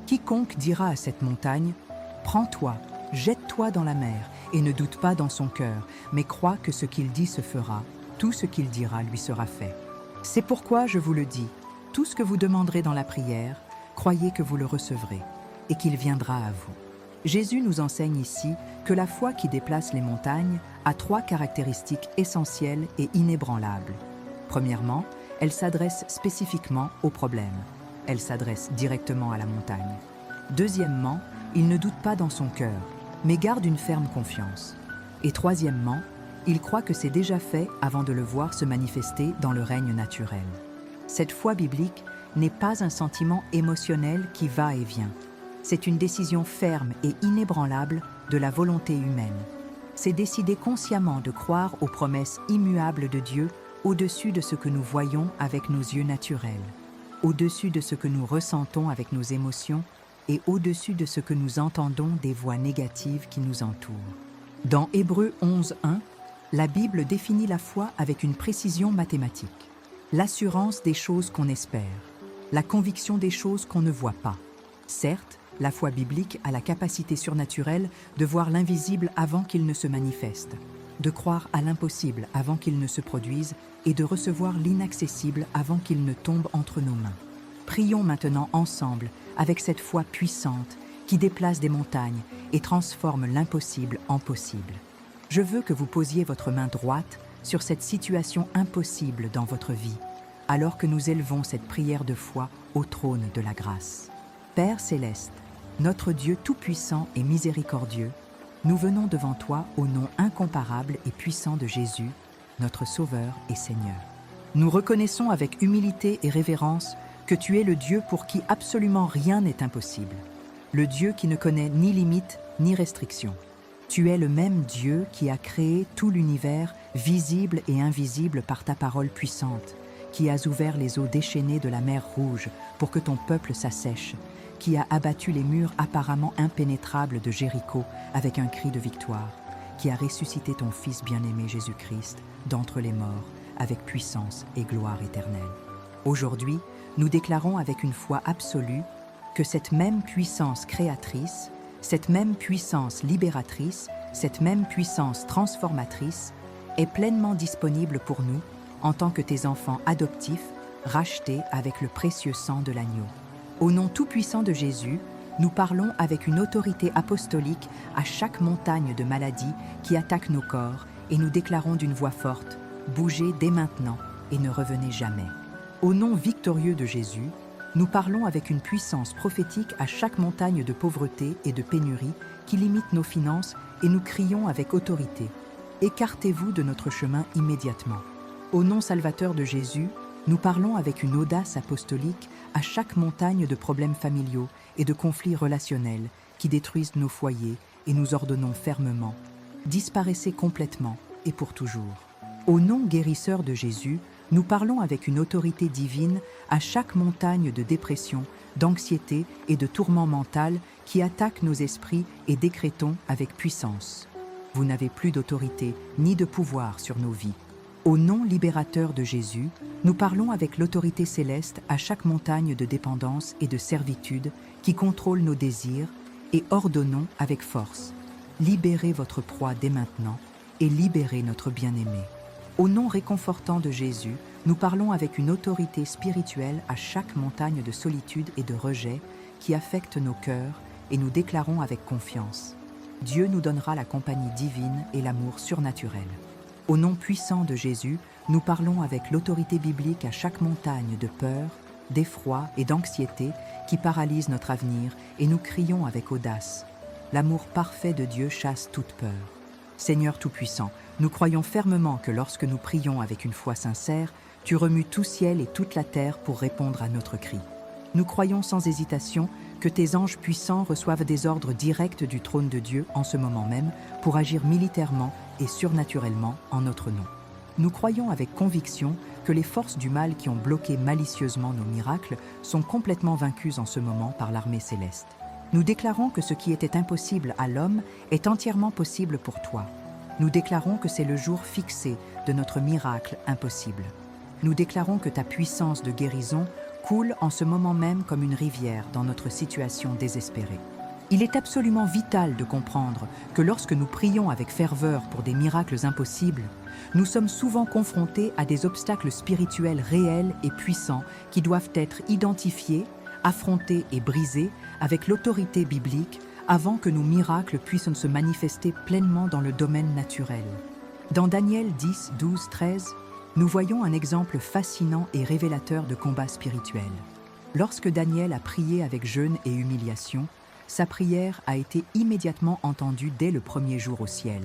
quiconque dira à cette montagne « Prends-toi, jette-toi dans la mer » et ne doute pas dans son cœur, mais croit que ce qu'il dit se fera, tout ce qu'il dira lui sera fait. C'est pourquoi je vous le dis, tout ce que vous demanderez dans la prière, croyez que vous le recevrez et qu'il viendra à vous. Jésus nous enseigne ici que la foi qui déplace les montagnes a 3 caractéristiques essentielles et inébranlables. Premièrement, elle s'adresse spécifiquement aux problèmes. Elle s'adresse directement à la montagne. Deuxièmement, il ne doute pas dans son cœur, mais garde une ferme confiance. Et troisièmement, il croit que c'est déjà fait avant de le voir se manifester dans le règne naturel. Cette foi biblique n'est pas un sentiment émotionnel qui va et vient. C'est une décision ferme et inébranlable de la volonté humaine. C'est décider consciemment de croire aux promesses immuables de Dieu au-dessus de ce que nous voyons avec nos yeux naturels, au-dessus de ce que nous ressentons avec nos émotions et au-dessus de ce que nous entendons des voix négatives qui nous entourent. Dans Hébreux 11:1, la Bible définit la foi avec une précision mathématique. L'assurance des choses qu'on espère, la conviction des choses qu'on ne voit pas. Certes, la foi biblique a la capacité surnaturelle de voir l'invisible avant qu'il ne se manifeste, de croire à l'impossible avant qu'il ne se produise et de recevoir l'inaccessible avant qu'il ne tombe entre nos mains. Prions maintenant ensemble avec cette foi puissante qui déplace des montagnes et transforme l'impossible en possible. Je veux que vous posiez votre main droite sur cette situation impossible dans votre vie, alors que nous élevons cette prière de foi au trône de la grâce. Père céleste, notre Dieu tout-puissant et miséricordieux, nous venons devant toi au nom incomparable et puissant de Jésus, notre Sauveur et Seigneur. Nous reconnaissons avec humilité et révérence que tu es le Dieu pour qui absolument rien n'est impossible, le Dieu qui ne connaît ni limites ni restrictions. Tu es le même Dieu qui a créé tout l'univers, visible et invisible par ta parole puissante, qui as ouvert les eaux déchaînées de la mer Rouge pour que ton peuple s'assèche, qui a abattu les murs apparemment impénétrables de Jéricho avec un cri de victoire, qui a ressuscité ton Fils bien-aimé Jésus-Christ d'entre les morts avec puissance et gloire éternelle. Aujourd'hui, nous déclarons avec une foi absolue que cette même puissance créatrice, cette même puissance libératrice, cette même puissance transformatrice est pleinement disponible pour nous en tant que tes enfants adoptifs, rachetés avec le précieux sang de l'agneau. Au nom tout-puissant de Jésus, nous parlons avec une autorité apostolique à chaque montagne de maladie qui attaque nos corps et nous déclarons d'une voix forte « Bougez dès maintenant et ne revenez jamais ». Au nom victorieux de Jésus, nous parlons avec une puissance prophétique à chaque montagne de pauvreté et de pénurie qui limite nos finances et nous crions avec autorité « Écartez-vous de notre chemin immédiatement ». Au nom salvateur de Jésus, nous parlons avec une audace apostolique à chaque montagne de problèmes familiaux et de conflits relationnels qui détruisent nos foyers et nous ordonnons fermement « Disparaissez complètement et pour toujours ». Au nom guérisseur de Jésus, nous parlons avec une autorité divine à chaque montagne de dépression, d'anxiété et de tourment mental qui attaquent nos esprits et décrétons avec puissance. Vous n'avez plus d'autorité ni de pouvoir sur nos vies. Au nom libérateur de Jésus, nous parlons avec l'autorité céleste à chaque montagne de dépendance et de servitude qui contrôle nos désirs et ordonnons avec force: libérez votre proie dès maintenant et libérez notre bien-aimé. Au nom réconfortant de Jésus, nous parlons avec une autorité spirituelle à chaque montagne de solitude et de rejet qui affecte nos cœurs et nous déclarons avec confiance: Dieu nous donnera la compagnie divine et l'amour surnaturel. Au nom puissant de Jésus, nous parlons avec l'autorité biblique à chaque montagne de peur, d'effroi et d'anxiété qui paralyse notre avenir et nous crions avec audace: l'amour parfait de Dieu chasse toute peur. Seigneur Tout-Puissant, nous croyons fermement que lorsque nous prions avec une foi sincère, tu remues tout ciel et toute la terre pour répondre à notre cri. Nous croyons sans hésitation que tes anges puissants reçoivent des ordres directs du trône de Dieu en ce moment même pour agir militairement et surnaturellement en notre nom. Nous croyons avec conviction que les forces du mal qui ont bloqué malicieusement nos miracles sont complètement vaincues en ce moment par l'armée céleste. Nous déclarons que ce qui était impossible à l'homme est entièrement possible pour toi. Nous déclarons que c'est le jour fixé de notre miracle impossible. Nous déclarons que ta puissance de guérison coule en ce moment même comme une rivière dans notre situation désespérée. Il est absolument vital de comprendre que lorsque nous prions avec ferveur pour des miracles impossibles, nous sommes souvent confrontés à des obstacles spirituels réels et puissants qui doivent être identifiés, affrontés et brisés avec l'autorité biblique avant que nos miracles puissent se manifester pleinement dans le domaine naturel. Dans Daniel 10, 12, 13, nous voyons un exemple fascinant et révélateur de combat spirituel. Lorsque Daniel a prié avec jeûne et humiliation, sa prière a été immédiatement entendue dès le premier jour au ciel.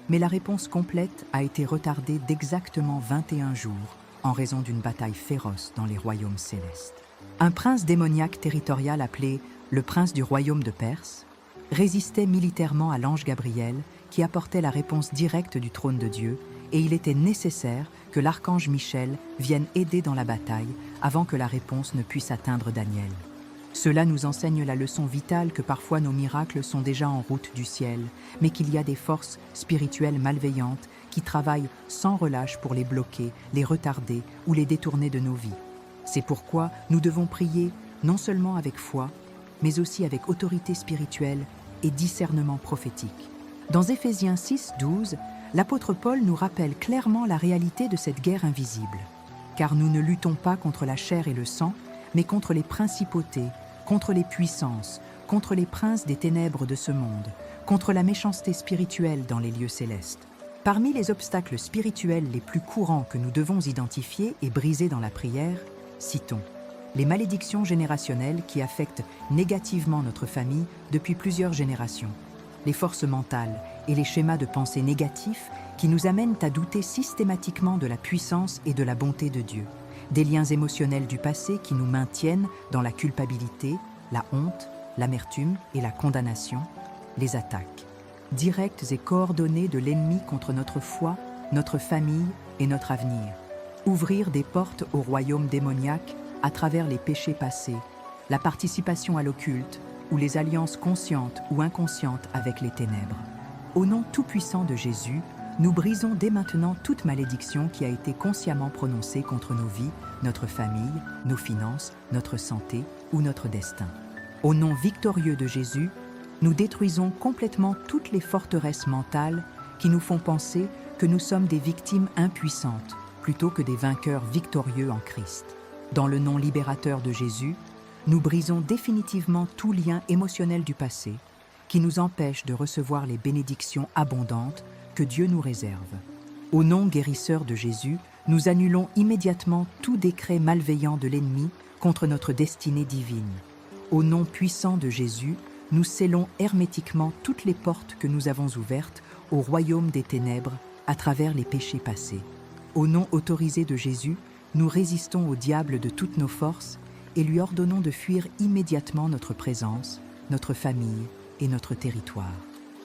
Mais la réponse complète a été retardée d'exactement 21 jours en raison d'une bataille féroce dans les royaumes célestes. Un prince démoniaque territorial appelé le prince du royaume de Perse résistait militairement à l'ange Gabriel qui apportait la réponse directe du trône de Dieu, et il était nécessaire que l'archange Michel vienne aider dans la bataille avant que la réponse ne puisse atteindre Daniel. Cela nous enseigne la leçon vitale que parfois nos miracles sont déjà en route du ciel, mais qu'il y a des forces spirituelles malveillantes qui travaillent sans relâche pour les bloquer, les retarder ou les détourner de nos vies. C'est pourquoi nous devons prier non seulement avec foi, mais aussi avec autorité spirituelle et discernement prophétique. Dans Éphésiens 6, 12, l'apôtre Paul nous rappelle clairement la réalité de cette guerre invisible. Car nous ne luttons pas contre la chair et le sang, mais contre les principautés, contre les puissances, contre les princes des ténèbres de ce monde, contre la méchanceté spirituelle dans les lieux célestes. Parmi les obstacles spirituels les plus courants que nous devons identifier et briser dans la prière, citons les malédictions générationnelles qui affectent négativement notre famille depuis plusieurs générations, les forces mentales et les schémas de pensée négatifs qui nous amènent à douter systématiquement de la puissance et de la bonté de Dieu, des liens émotionnels du passé qui nous maintiennent dans la culpabilité, la honte, l'amertume et la condamnation, les attaques directes et coordonnées de l'ennemi contre notre foi, notre famille et notre avenir. Ouvrir des portes au royaume démoniaque à travers les péchés passés, la participation à l'occulte ou les alliances conscientes ou inconscientes avec les ténèbres. Au nom tout-puissant de Jésus, nous brisons dès maintenant toute malédiction qui a été consciemment prononcée contre nos vies, notre famille, nos finances, notre santé ou notre destin. Au nom victorieux de Jésus, nous détruisons complètement toutes les forteresses mentales qui nous font penser que nous sommes des victimes impuissantes plutôt que des vainqueurs victorieux en Christ. Dans le nom libérateur de Jésus, nous brisons définitivement tout lien émotionnel du passé qui nous empêche de recevoir les bénédictions abondantes que Dieu nous réserve. Au nom guérisseur de Jésus, nous annulons immédiatement tout décret malveillant de l'ennemi contre notre destinée divine. Au nom puissant de Jésus, nous scellons hermétiquement toutes les portes que nous avons ouvertes au royaume des ténèbres à travers les péchés passés. Au nom autorisé de Jésus, nous résistons au diable de toutes nos forces et lui ordonnons de fuir immédiatement notre présence, notre famille et notre territoire.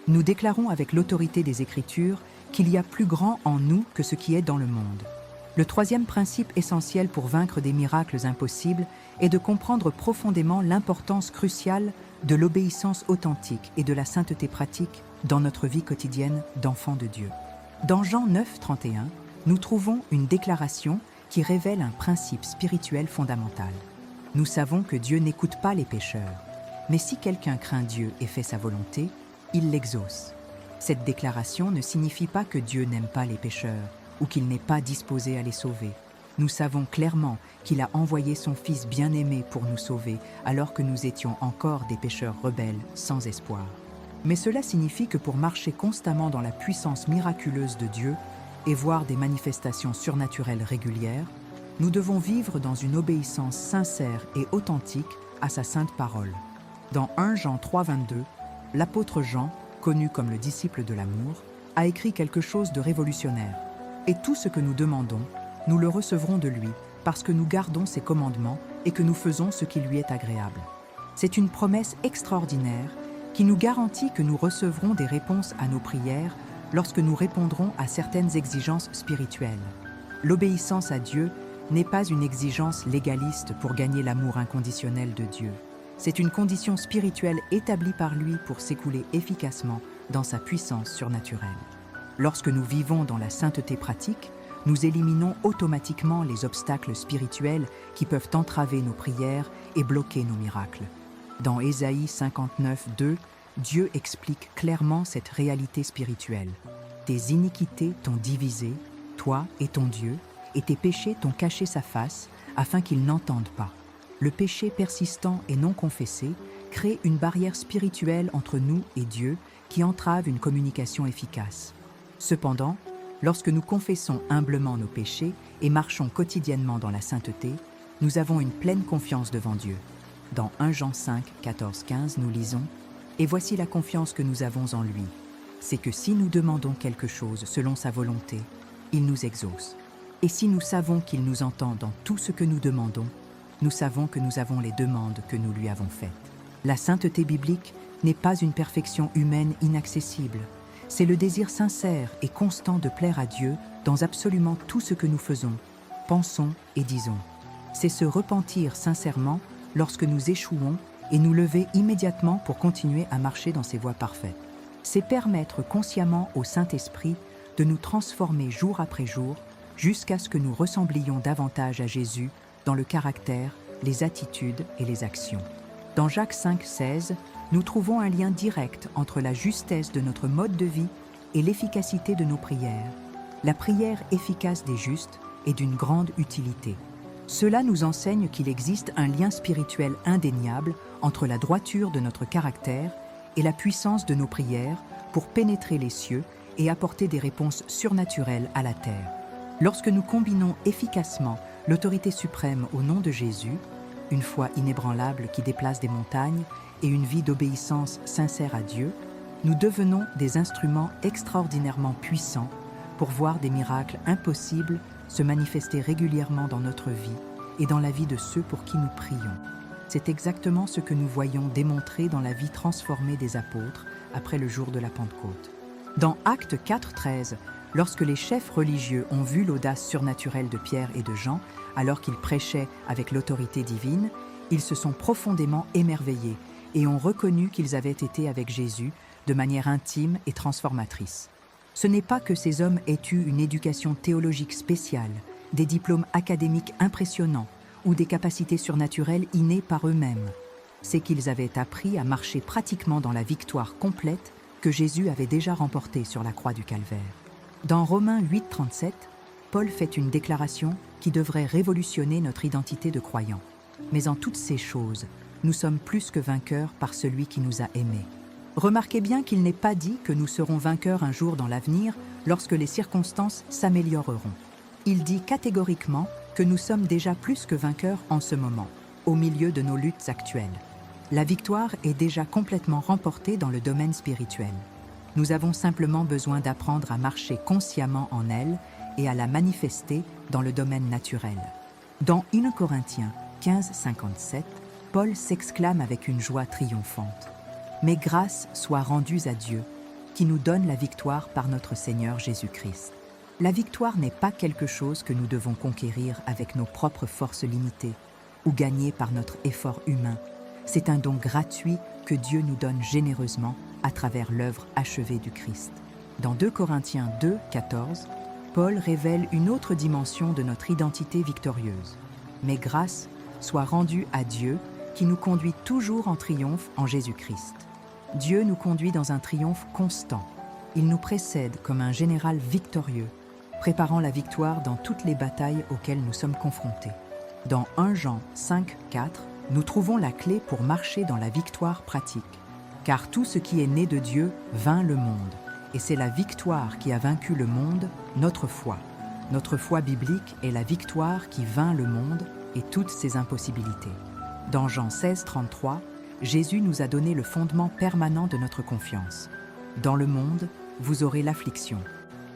Nous déclarons avec l'autorité des Écritures qu'il y a plus grand en nous que ce qui est dans le monde. Le troisième principe essentiel pour vaincre des miracles impossibles est de comprendre profondément l'importance cruciale de l'obéissance authentique et de la sainteté pratique dans notre vie quotidienne d'enfants de Dieu. Dans Jean 9, 31, nous trouvons une déclaration qui révèle un principe spirituel fondamental. Nous savons que Dieu n'écoute pas les pécheurs, mais si quelqu'un craint Dieu et fait sa volonté, il l'exauce. Cette déclaration ne signifie pas que Dieu n'aime pas les pécheurs ou qu'il n'est pas disposé à les sauver. Nous savons clairement qu'il a envoyé son Fils bien-aimé pour nous sauver alors que nous étions encore des pécheurs rebelles sans espoir. Mais cela signifie que pour marcher constamment dans la puissance miraculeuse de Dieu et voir des manifestations surnaturelles régulières, nous devons vivre dans une obéissance sincère et authentique à sa sainte parole. Dans 1 Jean 3,22, l'apôtre Jean, connu comme le disciple de l'amour, a écrit quelque chose de révolutionnaire. Et tout ce que nous demandons, nous le recevrons de lui, parce que nous gardons ses commandements et que nous faisons ce qui lui est agréable. C'est une promesse extraordinaire qui nous garantit que nous recevrons des réponses à nos prières lorsque nous répondrons à certaines exigences spirituelles. L'obéissance à Dieu n'est pas une exigence légaliste pour gagner l'amour inconditionnel de Dieu. C'est une condition spirituelle établie par lui pour s'écouler efficacement dans sa puissance surnaturelle. Lorsque nous vivons dans la sainteté pratique, nous éliminons automatiquement les obstacles spirituels qui peuvent entraver nos prières et bloquer nos miracles. Dans Ésaïe 59:2, Dieu explique clairement cette réalité spirituelle. « Tes iniquités t'ont divisé, toi et ton Dieu, et tes péchés t'ont caché sa face, afin qu'il n'entende pas. » Le péché persistant et non confessé crée une barrière spirituelle entre nous et Dieu qui entrave une communication efficace. Cependant, lorsque nous confessons humblement nos péchés et marchons quotidiennement dans la sainteté, nous avons une pleine confiance devant Dieu. Dans 1 Jean 5, 14-15, nous lisons « Et voici la confiance que nous avons en lui. C'est que si nous demandons quelque chose selon sa volonté, il nous exauce. Et si nous savons qu'il nous entend dans tout ce que nous demandons, nous savons que nous avons les demandes que nous lui avons faites. » La sainteté biblique n'est pas une perfection humaine inaccessible. C'est le désir sincère et constant de plaire à Dieu dans absolument tout ce que nous faisons, pensons et disons. C'est se repentir sincèrement lorsque nous échouons et nous lever immédiatement pour continuer à marcher dans ses voies parfaites. C'est permettre consciemment au Saint-Esprit de nous transformer jour après jour jusqu'à ce que nous ressemblions davantage à Jésus dans le caractère, les attitudes et les actions. Dans Jacques 5,16, nous trouvons un lien direct entre la justesse de notre mode de vie et l'efficacité de nos prières. La prière efficace des justes est d'une grande utilité. Cela nous enseigne qu'il existe un lien spirituel indéniable entre la droiture de notre caractère et la puissance de nos prières pour pénétrer les cieux et apporter des réponses surnaturelles à la terre. Lorsque nous combinons efficacement l'autorité suprême au nom de Jésus, une foi inébranlable qui déplace des montagnes et une vie d'obéissance sincère à Dieu, nous devenons des instruments extraordinairement puissants pour voir des miracles impossibles se manifester régulièrement dans notre vie et dans la vie de ceux pour qui nous prions. C'est exactement ce que nous voyons démontré dans la vie transformée des apôtres après le jour de la Pentecôte. Dans Actes 4,13, lorsque les chefs religieux ont vu l'audace surnaturelle de Pierre et de Jean, alors qu'ils prêchaient avec l'autorité divine, ils se sont profondément émerveillés et ont reconnu qu'ils avaient été avec Jésus de manière intime et transformatrice. Ce n'est pas que ces hommes aient eu une éducation théologique spéciale, des diplômes académiques impressionnants ou des capacités surnaturelles innées par eux-mêmes. C'est qu'ils avaient appris à marcher pratiquement dans la victoire complète que Jésus avait déjà remportée sur la croix du Calvaire. Dans Romains 8,37, Paul fait une déclaration qui devrait révolutionner notre identité de croyants. Mais en toutes ces choses, nous sommes plus que vainqueurs par celui qui nous a aimés. Remarquez bien qu'il n'est pas dit que nous serons vainqueurs un jour dans l'avenir lorsque les circonstances s'amélioreront. Il dit catégoriquement que nous sommes déjà plus que vainqueurs en ce moment, au milieu de nos luttes actuelles. La victoire est déjà complètement remportée dans le domaine spirituel. Nous avons simplement besoin d'apprendre à marcher consciemment en elle et à la manifester dans le domaine naturel. Dans 1 Corinthiens 15,57, Paul s'exclame avec une joie triomphante. « Mais grâce soit rendue à Dieu, qui nous donne la victoire par notre Seigneur Jésus-Christ. » La victoire n'est pas quelque chose que nous devons conquérir avec nos propres forces limitées ou gagner par notre effort humain. C'est un don gratuit que Dieu nous donne généreusement à travers l'œuvre achevée du Christ. Dans 2 Corinthiens 2,14, Paul révèle une autre dimension de notre identité victorieuse. Mais grâce soit rendue à Dieu qui nous conduit toujours en triomphe en Jésus-Christ. Dieu nous conduit dans un triomphe constant. Il nous précède comme un général victorieux, préparant la victoire dans toutes les batailles auxquelles nous sommes confrontés. Dans 1 Jean 5, 4, nous trouvons la clé pour marcher dans la victoire pratique. Car tout ce qui est né de Dieu vainc le monde. Et c'est la victoire qui a vaincu le monde, notre foi. Notre foi biblique est la victoire qui vainc le monde et toutes ses impossibilités. Dans Jean 16, 33, Jésus nous a donné le fondement permanent de notre confiance. Dans le monde, vous aurez l'affliction.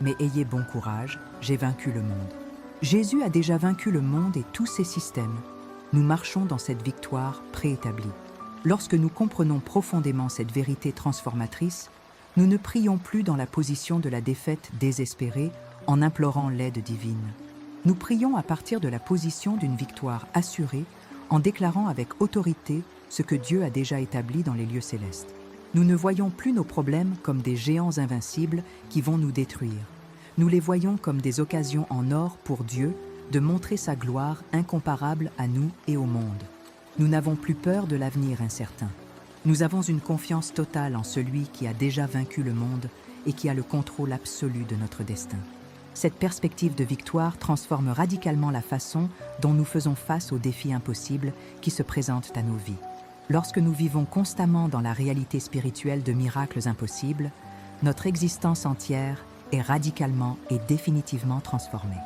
Mais ayez bon courage, j'ai vaincu le monde. Jésus a déjà vaincu le monde et tous ses systèmes. Nous marchons dans cette victoire préétablie. Lorsque nous comprenons profondément cette vérité transformatrice, nous ne prions plus dans la position de la défaite désespérée en implorant l'aide divine. Nous prions à partir de la position d'une victoire assurée en déclarant avec autorité ce que Dieu a déjà établi dans les lieux célestes. Nous ne voyons plus nos problèmes comme des géants invincibles qui vont nous détruire. Nous les voyons comme des occasions en or pour Dieu de montrer sa gloire incomparable à nous et au monde. Nous n'avons plus peur de l'avenir incertain. Nous avons une confiance totale en celui qui a déjà vaincu le monde et qui a le contrôle absolu de notre destin. Cette perspective de victoire transforme radicalement la façon dont nous faisons face aux défis impossibles qui se présentent à nos vies. Lorsque nous vivons constamment dans la réalité spirituelle de miracles impossibles, notre existence entière est radicalement et définitivement transformée.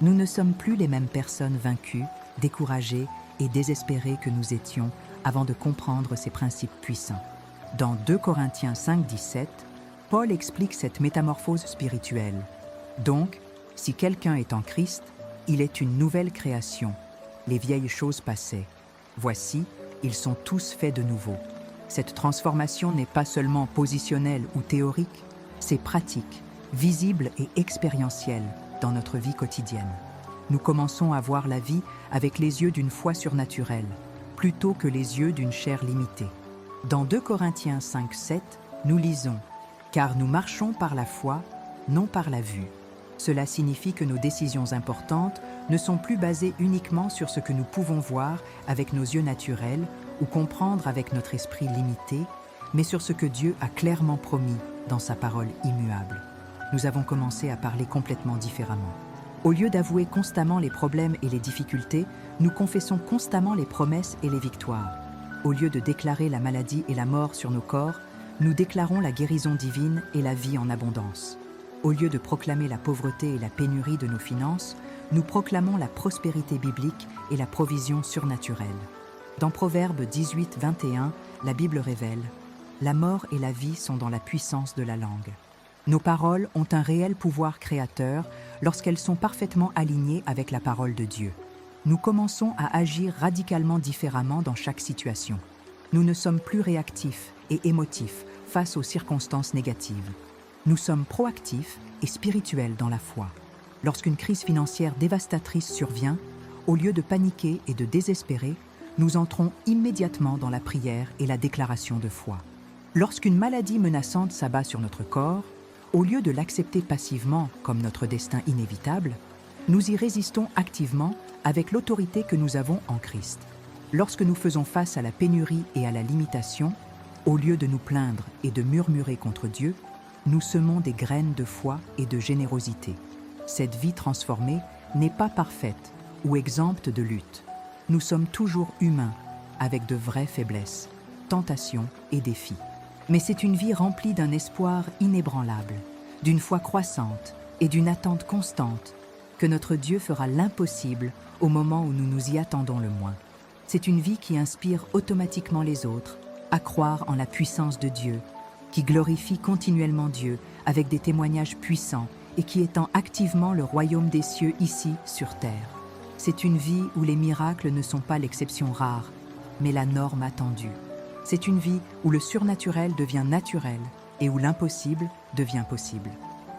Nous ne sommes plus les mêmes personnes vaincues, découragées et désespérées que nous étions avant de comprendre ces principes puissants. Dans 2 Corinthiens 5, 17, Paul explique cette métamorphose spirituelle. Donc, si quelqu'un est en Christ, il est une nouvelle création. Les vieilles choses passaient. Voici, ils sont tous faits de nouveau. Cette transformation n'est pas seulement positionnelle ou théorique, c'est pratique, visible et expérientielle dans notre vie quotidienne. Nous commençons à voir la vie avec les yeux d'une foi surnaturelle, plutôt que les yeux d'une chair limitée. Dans 2 Corinthiens 5, 7, nous lisons « Car nous marchons par la foi, non par la vue ». Cela signifie que nos décisions importantes ne sont plus basées uniquement sur ce que nous pouvons voir avec nos yeux naturels ou comprendre avec notre esprit limité, mais sur ce que Dieu a clairement promis dans sa parole immuable. Nous avons commencé à parler complètement différemment. Au lieu d'avouer constamment les problèmes et les difficultés, nous confessons constamment les promesses et les victoires. Au lieu de déclarer la maladie et la mort sur nos corps, nous déclarons la guérison divine et la vie en abondance. Au lieu de proclamer la pauvreté et la pénurie de nos finances, nous proclamons la prospérité biblique et la provision surnaturelle. Dans Proverbes 18, 21, la Bible révèle « La mort et la vie sont dans la puissance de la langue ». Nos paroles ont un réel pouvoir créateur lorsqu'elles sont parfaitement alignées avec la parole de Dieu. Nous commençons à agir radicalement différemment dans chaque situation. Nous ne sommes plus réactifs et émotifs face aux circonstances négatives. Nous sommes proactifs et spirituels dans la foi. Lorsqu'une crise financière dévastatrice survient, au lieu de paniquer et de désespérer, nous entrons immédiatement dans la prière et la déclaration de foi. Lorsqu'une maladie menaçante s'abat sur notre corps, au lieu de l'accepter passivement comme notre destin inévitable, nous y résistons activement avec l'autorité que nous avons en Christ. Lorsque nous faisons face à la pénurie et à la limitation, au lieu de nous plaindre et de murmurer contre Dieu, nous semons des graines de foi et de générosité. Cette vie transformée n'est pas parfaite ou exempte de lutte. Nous sommes toujours humains, avec de vraies faiblesses, tentations et défis. Mais c'est une vie remplie d'un espoir inébranlable, d'une foi croissante et d'une attente constante que notre Dieu fera l'impossible au moment où nous nous y attendons le moins. C'est une vie qui inspire automatiquement les autres à croire en la puissance de Dieu, qui glorifie continuellement Dieu avec des témoignages puissants et qui étend activement le royaume des cieux ici sur terre. C'est une vie où les miracles ne sont pas l'exception rare, mais la norme attendue. C'est une vie où le surnaturel devient naturel et où l'impossible devient possible.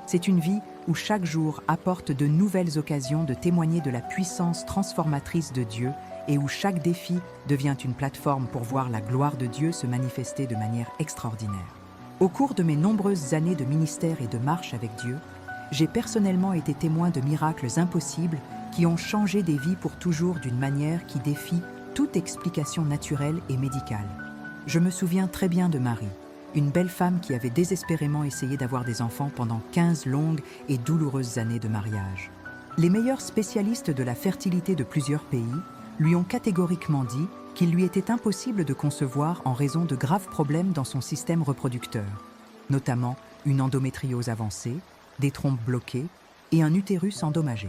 C'est une vie où chaque jour apporte de nouvelles occasions de témoigner de la puissance transformatrice de Dieu et où chaque défi devient une plateforme pour voir la gloire de Dieu se manifester de manière extraordinaire. Au cours de mes nombreuses années de ministère et de marche avec Dieu, j'ai personnellement été témoin de miracles impossibles qui ont changé des vies pour toujours d'une manière qui défie toute explication naturelle et médicale. Je me souviens très bien de Marie, une belle femme qui avait désespérément essayé d'avoir des enfants pendant 15 longues et douloureuses années de mariage. Les meilleurs spécialistes de la fertilité de plusieurs pays lui ont catégoriquement dit qu'il lui était impossible de concevoir en raison de graves problèmes dans son système reproducteur, notamment une endométriose avancée, des trompes bloquées et un utérus endommagé.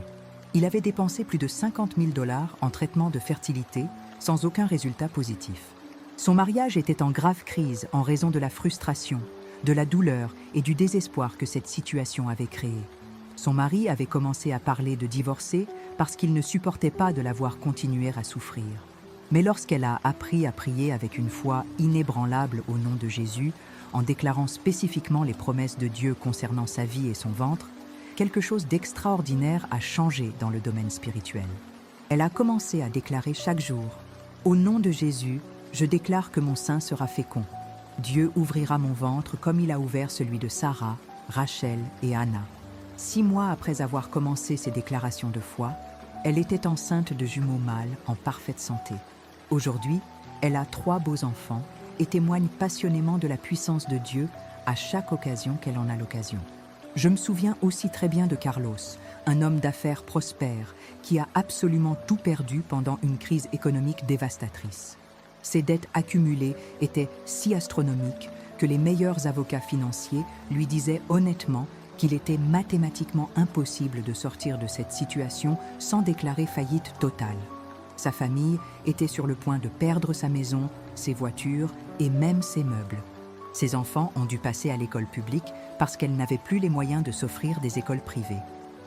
Il avait dépensé plus de 50 000 $ en traitement de fertilité sans aucun résultat positif. Son mariage était en grave crise en raison de la frustration, de la douleur et du désespoir que cette situation avait créé. Son mari avait commencé à parler de divorcer parce qu'il ne supportait pas de la voir continuer à souffrir. Mais lorsqu'elle a appris à prier avec une foi inébranlable au nom de Jésus, en déclarant spécifiquement les promesses de Dieu concernant sa vie et son ventre, quelque chose d'extraordinaire a changé dans le domaine spirituel. Elle a commencé à déclarer chaque jour « Au nom de Jésus, je déclare que mon sein sera fécond. Dieu ouvrira mon ventre comme il a ouvert celui de Sarah, Rachel et Anna. » 6 mois après avoir commencé ces déclarations de foi, elle était enceinte de jumeaux mâles en parfaite santé. Aujourd'hui, elle a 3 beaux enfants et témoigne passionnément de la puissance de Dieu à chaque occasion qu'elle en a l'occasion. Je me souviens aussi très bien de Carlos, un homme d'affaires prospère qui a absolument tout perdu pendant une crise économique dévastatrice. Ses dettes accumulées étaient si astronomiques que les meilleurs avocats financiers lui disaient honnêtement qu'il était mathématiquement impossible de sortir de cette situation sans déclarer faillite totale. Sa famille était sur le point de perdre sa maison, ses voitures et même ses meubles. Ses enfants ont dû passer à l'école publique parce qu'elle n'avait plus les moyens de s'offrir des écoles privées.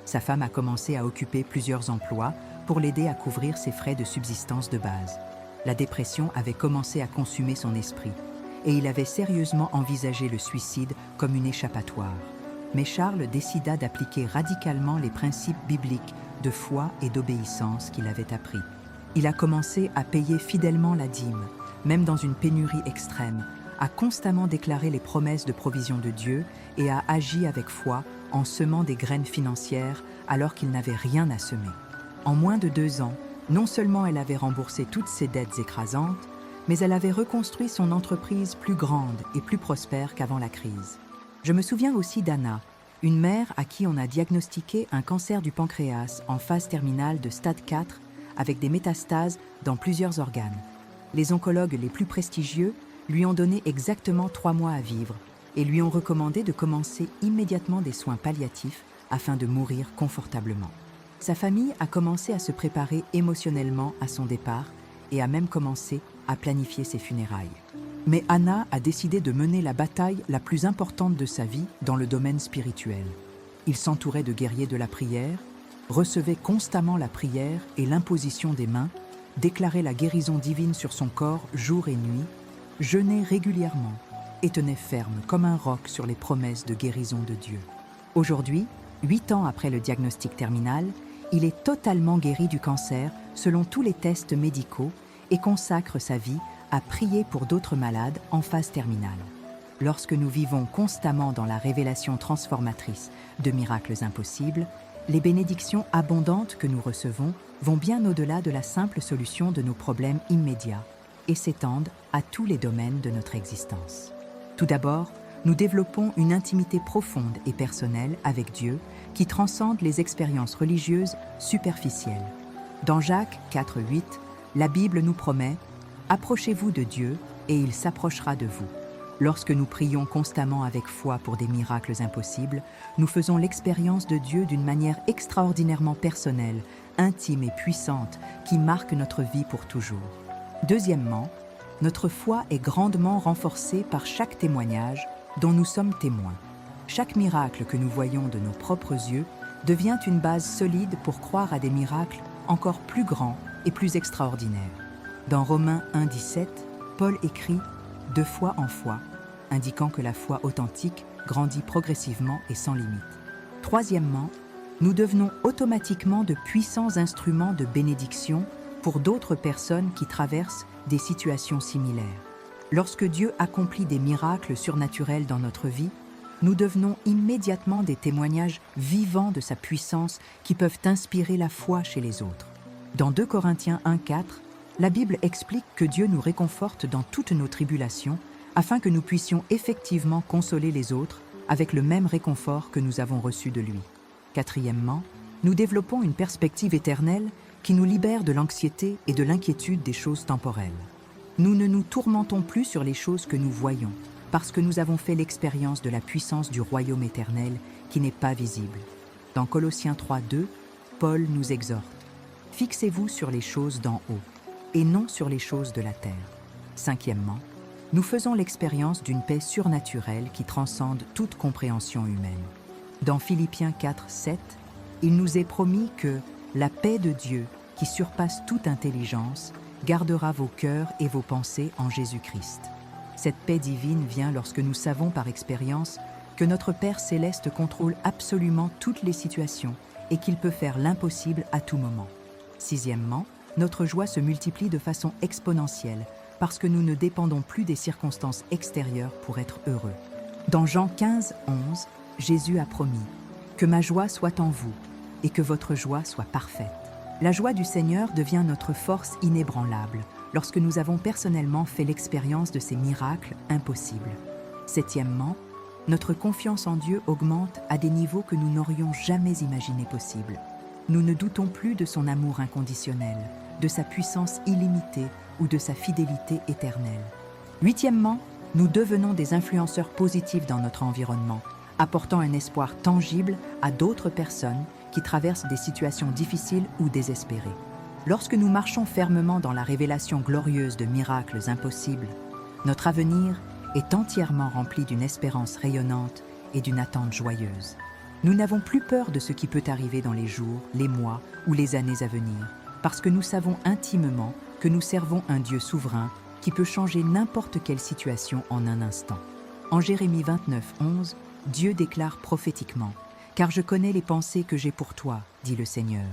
Sa femme a commencé à occuper plusieurs emplois pour l'aider à couvrir ses frais de subsistance de base. La dépression avait commencé à consumer son esprit et il avait sérieusement envisagé le suicide comme une échappatoire. Mais Charles décida d'appliquer radicalement les principes bibliques de foi et d'obéissance qu'il avait appris. Il a commencé à payer fidèlement la dîme, même dans une pénurie extrême, a constamment déclaré les promesses de provision de Dieu et a agi avec foi en semant des graines financières alors qu'il n'avait rien à semer. En moins de 2 ans, non seulement elle avait remboursé toutes ses dettes écrasantes, mais elle avait reconstruit son entreprise plus grande et plus prospère qu'avant la crise. Je me souviens aussi d'Anna, une mère à qui on a diagnostiqué un cancer du pancréas en phase terminale de stade 4 avec des métastases dans plusieurs organes. Les oncologues les plus prestigieux lui ont donné exactement 3 mois à vivre et lui ont recommandé de commencer immédiatement des soins palliatifs afin de mourir confortablement. Sa famille a commencé à se préparer émotionnellement à son départ et a même commencé à planifier ses funérailles. Mais Anna a décidé de mener la bataille la plus importante de sa vie dans le domaine spirituel. Il s'entourait de guerriers de la prière, recevait constamment la prière et l'imposition des mains, déclarait la guérison divine sur son corps jour et nuit, jeûnait régulièrement et tenait ferme comme un roc sur les promesses de guérison de Dieu. Aujourd'hui, 8 ans après le diagnostic terminal, il est totalement guéri du cancer selon tous les tests médicaux et consacre sa vie à prier pour d'autres malades en phase terminale. Lorsque nous vivons constamment dans la révélation transformatrice de miracles impossibles, les bénédictions abondantes que nous recevons vont bien au-delà de la simple solution de nos problèmes immédiats et s'étendent à tous les domaines de notre existence. Tout d'abord, nous développons une intimité profonde et personnelle avec Dieu qui transcende les expériences religieuses superficielles. Dans Jacques 4,8, la Bible nous promet « Approchez-vous de Dieu et il s'approchera de vous ». Lorsque nous prions constamment avec foi pour des miracles impossibles, nous faisons l'expérience de Dieu d'une manière extraordinairement personnelle, intime et puissante qui marque notre vie pour toujours. Deuxièmement, notre foi est grandement renforcée par chaque témoignage dont nous sommes témoins. Chaque miracle que nous voyons de nos propres yeux devient une base solide pour croire à des miracles encore plus grands et plus extraordinaires. Dans Romains 1,17, Paul écrit « de foi en foi », indiquant que la foi authentique grandit progressivement et sans limite. Troisièmement, nous devenons automatiquement de puissants instruments de bénédiction pour d'autres personnes qui traversent des situations similaires. Lorsque Dieu accomplit des miracles surnaturels dans notre vie, nous devenons immédiatement des témoignages vivants de sa puissance qui peuvent inspirer la foi chez les autres. Dans 2 Corinthiens 1,4, la Bible explique que Dieu nous réconforte dans toutes nos tribulations afin que nous puissions effectivement consoler les autres avec le même réconfort que nous avons reçu de lui. Quatrièmement, nous développons une perspective éternelle qui nous libère de l'anxiété et de l'inquiétude des choses temporelles. Nous ne nous tourmentons plus sur les choses que nous voyons, parce que nous avons fait l'expérience de la puissance du royaume éternel qui n'est pas visible. Dans Colossiens 3,2, Paul nous exhorte « Fixez-vous sur les choses d'en haut, et non sur les choses de la terre. » Cinquièmement, nous faisons l'expérience d'une paix surnaturelle qui transcende toute compréhension humaine. Dans Philippiens 4,7, il nous est promis que la paix de Dieu, qui surpasse toute intelligence, gardera vos cœurs et vos pensées en Jésus-Christ. Cette paix divine vient lorsque nous savons par expérience que notre Père céleste contrôle absolument toutes les situations et qu'il peut faire l'impossible à tout moment. Sixièmement, notre joie se multiplie de façon exponentielle parce que nous ne dépendons plus des circonstances extérieures pour être heureux. Dans Jean 15,11, Jésus a promis « Que ma joie soit en vous et que votre joie soit parfaite ». La joie du Seigneur devient notre force inébranlable lorsque nous avons personnellement fait l'expérience de ces miracles impossibles. Septièmement, notre confiance en Dieu augmente à des niveaux que nous n'aurions jamais imaginés possibles. Nous ne doutons plus de son amour inconditionnel, de sa puissance illimitée ou de sa fidélité éternelle. Huitièmement, nous devenons des influenceurs positifs dans notre environnement, apportant un espoir tangible à d'autres personnes qui traversent des situations difficiles ou désespérées. Lorsque nous marchons fermement dans la révélation glorieuse de miracles impossibles, notre avenir est entièrement rempli d'une espérance rayonnante et d'une attente joyeuse. Nous n'avons plus peur de ce qui peut arriver dans les jours, les mois ou les années à venir, parce que nous savons intimement que nous servons un Dieu souverain qui peut changer n'importe quelle situation en un instant. En Jérémie 29,11, Dieu déclare prophétiquement « Car je connais les pensées que j'ai pour toi, dit le Seigneur,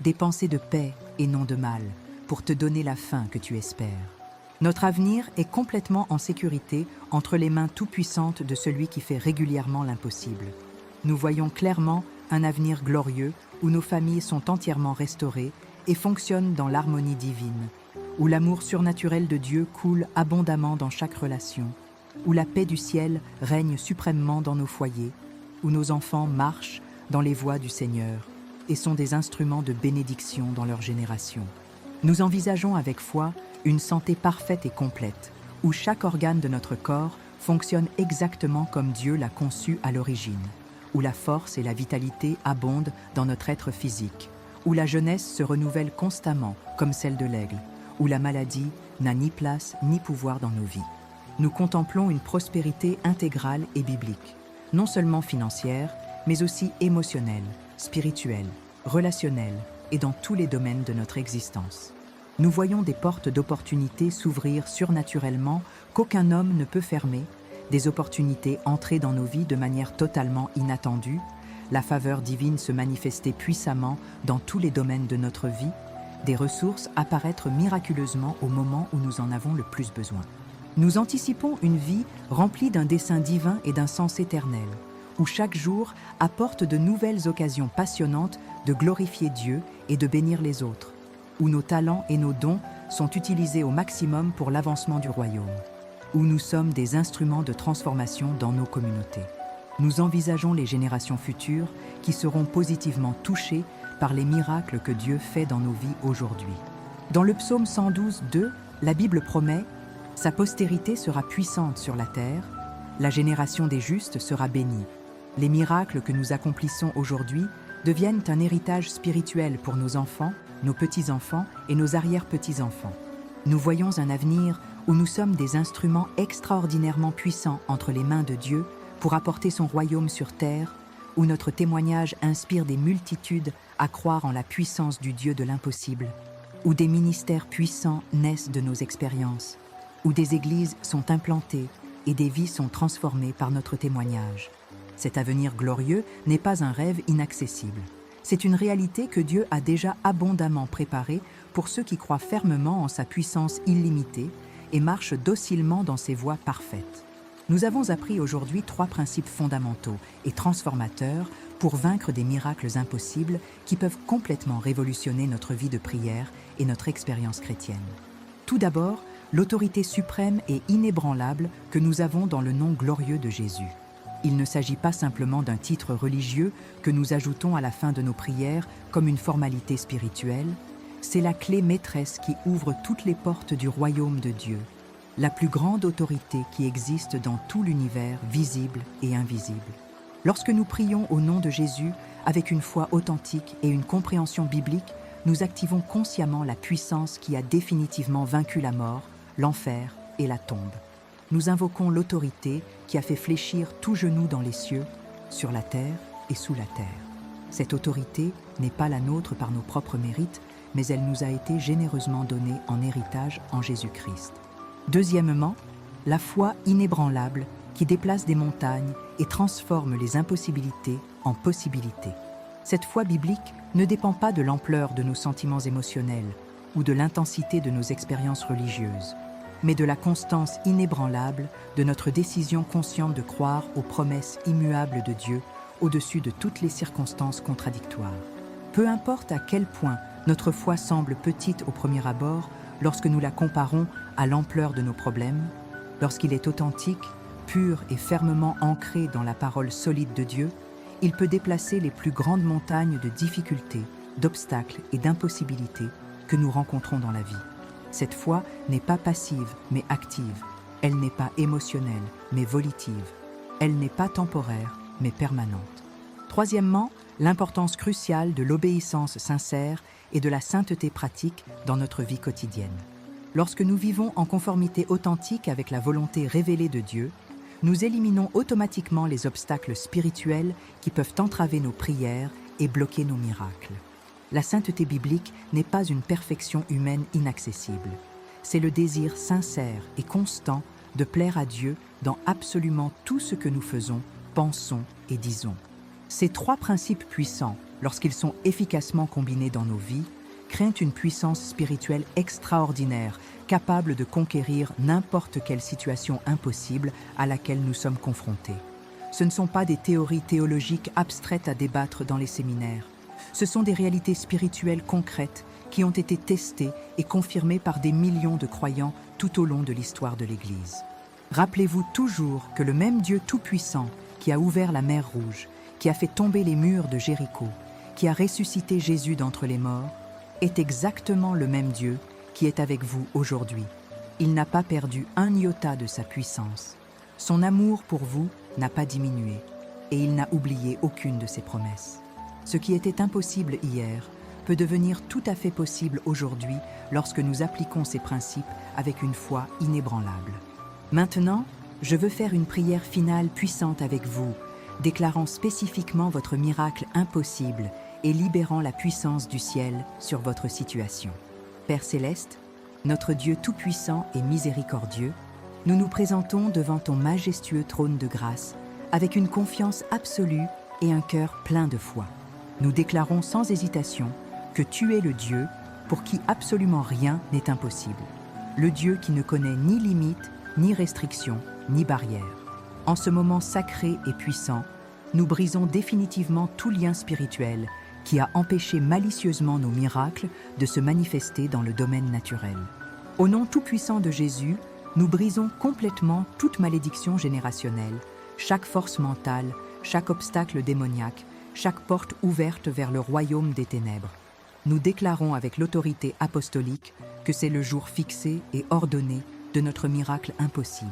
des pensées de paix et non de mal, pour te donner la fin que tu espères. » Notre avenir est complètement en sécurité entre les mains tout-puissantes de celui qui fait régulièrement l'impossible. Nous voyons clairement un avenir glorieux où nos familles sont entièrement restaurées et fonctionnent dans l'harmonie divine, où l'amour surnaturel de Dieu coule abondamment dans chaque relation, où la paix du ciel règne suprêmement dans nos foyers, où nos enfants marchent dans les voies du Seigneur et sont des instruments de bénédiction dans leur génération. Nous envisageons avec foi une santé parfaite et complète, où chaque organe de notre corps fonctionne exactement comme Dieu l'a conçu à l'origine, où la force et la vitalité abondent dans notre être physique, où la jeunesse se renouvelle constamment comme celle de l'aigle, où la maladie n'a ni place ni pouvoir dans nos vies. Nous contemplons une prospérité intégrale et biblique, non seulement financière, mais aussi émotionnelle, spirituelle, relationnelle et dans tous les domaines de notre existence. Nous voyons des portes d'opportunités s'ouvrir surnaturellement qu'aucun homme ne peut fermer, des opportunités entrer dans nos vies de manière totalement inattendue, la faveur divine se manifester puissamment dans tous les domaines de notre vie, des ressources apparaître miraculeusement au moment où nous en avons le plus besoin. Nous anticipons une vie remplie d'un dessein divin et d'un sens éternel, où chaque jour apporte de nouvelles occasions passionnantes de glorifier Dieu et de bénir les autres, où nos talents et nos dons sont utilisés au maximum pour l'avancement du royaume, où nous sommes des instruments de transformation dans nos communautés. Nous envisageons les générations futures qui seront positivement touchées par les miracles que Dieu fait dans nos vies aujourd'hui. Dans le psaume 112,2, la Bible promet « Sa postérité sera puissante sur la terre, la génération des justes sera bénie. » Les miracles que nous accomplissons aujourd'hui deviennent un héritage spirituel pour nos enfants, nos petits-enfants et nos arrière-petits-enfants. Nous voyons un avenir où nous sommes des instruments extraordinairement puissants entre les mains de Dieu pour apporter son royaume sur terre, où notre témoignage inspire des multitudes à croire en la puissance du Dieu de l'impossible, où des ministères puissants naissent de nos expériences, où des églises sont implantées et des vies sont transformées par notre témoignage. Cet avenir glorieux n'est pas un rêve inaccessible. C'est une réalité que Dieu a déjà abondamment préparée pour ceux qui croient fermement en sa puissance illimitée et marchent docilement dans ses voies parfaites. Nous avons appris aujourd'hui 3 principes fondamentaux et transformateurs pour vaincre des miracles impossibles qui peuvent complètement révolutionner notre vie de prière et notre expérience chrétienne. Tout d'abord, l'autorité suprême et inébranlable que nous avons dans le nom glorieux de Jésus. Il ne s'agit pas simplement d'un titre religieux que nous ajoutons à la fin de nos prières comme une formalité spirituelle, c'est la clé maîtresse qui ouvre toutes les portes du royaume de Dieu, la plus grande autorité qui existe dans tout l'univers visible et invisible. Lorsque nous prions au nom de Jésus avec une foi authentique et une compréhension biblique, nous activons consciemment la puissance qui a définitivement vaincu la mort, l'enfer et la tombe. Nous invoquons l'autorité qui a fait fléchir tout genou dans les cieux, sur la terre et sous la terre. Cette autorité n'est pas la nôtre par nos propres mérites, mais elle nous a été généreusement donnée en héritage en Jésus-Christ. Deuxièmement, la foi inébranlable qui déplace des montagnes et transforme les impossibilités en possibilités. Cette foi biblique ne dépend pas de l'ampleur de nos sentiments émotionnels ou de l'intensité de nos expériences religieuses, mais de la constance inébranlable de notre décision consciente de croire aux promesses immuables de Dieu au-dessus de toutes les circonstances contradictoires. Peu importe à quel point notre foi semble petite au premier abord, lorsque nous la comparons à l'ampleur de nos problèmes, lorsqu'il est authentique, pur et fermement ancré dans la parole solide de Dieu, il peut déplacer les plus grandes montagnes de difficultés, d'obstacles et d'impossibilités que nous rencontrons dans la vie. Cette foi n'est pas passive, mais active. Elle n'est pas émotionnelle, mais volitive. Elle n'est pas temporaire, mais permanente. Troisièmement, l'importance cruciale de l'obéissance sincère et de la sainteté pratique dans notre vie quotidienne. Lorsque nous vivons en conformité authentique avec la volonté révélée de Dieu, nous éliminons automatiquement les obstacles spirituels qui peuvent entraver nos prières et bloquer nos miracles. La sainteté biblique n'est pas une perfection humaine inaccessible. C'est le désir sincère et constant de plaire à Dieu dans absolument tout ce que nous faisons, pensons et disons. Ces 3 principes puissants, lorsqu'ils sont efficacement combinés dans nos vies, créent une puissance spirituelle extraordinaire, capable de conquérir n'importe quelle situation impossible à laquelle nous sommes confrontés. Ce ne sont pas des théories théologiques abstraites à débattre dans les séminaires. Ce sont des réalités spirituelles concrètes qui ont été testées et confirmées par des millions de croyants tout au long de l'histoire de l'Église. Rappelez-vous toujours que le même Dieu tout-puissant qui a ouvert la mer Rouge, qui a fait tomber les murs de Jéricho, qui a ressuscité Jésus d'entre les morts, est exactement le même Dieu qui est avec vous aujourd'hui. Il n'a pas perdu un iota de sa puissance. Son amour pour vous n'a pas diminué et il n'a oublié aucune de ses promesses. Ce qui était impossible hier peut devenir tout à fait possible aujourd'hui lorsque nous appliquons ces principes avec une foi inébranlable. Maintenant, je veux faire une prière finale puissante avec vous, déclarant spécifiquement votre miracle impossible et libérant la puissance du ciel sur votre situation. Père Céleste, notre Dieu tout-puissant et miséricordieux, nous nous présentons devant ton majestueux trône de grâce avec une confiance absolue et un cœur plein de foi. Nous déclarons sans hésitation que tu es le Dieu pour qui absolument rien n'est impossible. Le Dieu qui ne connaît ni limites, ni restrictions, ni barrières. En ce moment sacré et puissant, nous brisons définitivement tout lien spirituel qui a empêché malicieusement nos miracles de se manifester dans le domaine naturel. Au nom tout-puissant de Jésus, nous brisons complètement toute malédiction générationnelle, chaque force mentale, chaque obstacle démoniaque, chaque porte ouverte vers le royaume des ténèbres. Nous déclarons avec l'autorité apostolique que c'est le jour fixé et ordonné de notre miracle impossible.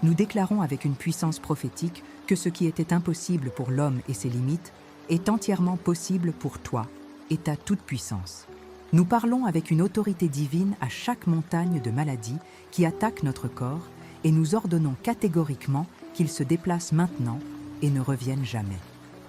Nous déclarons avec une puissance prophétique que ce qui était impossible pour l'homme et ses limites est entièrement possible pour toi et ta toute-puissance. Nous parlons avec une autorité divine à chaque montagne de maladie qui attaque notre corps et nous ordonnons catégoriquement qu'il se déplace maintenant et ne revienne jamais.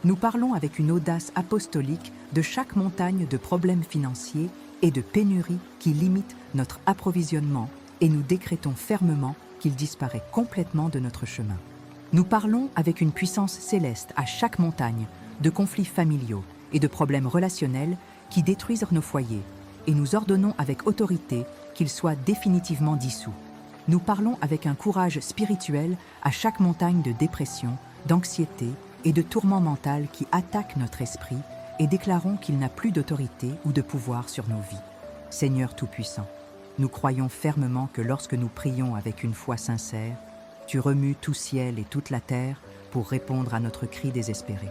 Nous parlons avec une audace apostolique de chaque montagne de problèmes financiers et de pénuries qui limitent notre approvisionnement et nous décrétons fermement qu'il disparaît complètement de notre chemin. Nous parlons avec une puissance céleste à chaque montagne de conflits familiaux et de problèmes relationnels qui détruisent nos foyers et nous ordonnons avec autorité qu'ils soient définitivement dissous. Nous parlons avec un courage spirituel à chaque montagne de dépression, d'anxiété et de tourment mental qui attaque notre esprit et déclarons qu'il n'a plus d'autorité ou de pouvoir sur nos vies. Seigneur Tout-Puissant, nous croyons fermement que lorsque nous prions avec une foi sincère, tu remues tout ciel et toute la terre pour répondre à notre cri désespéré.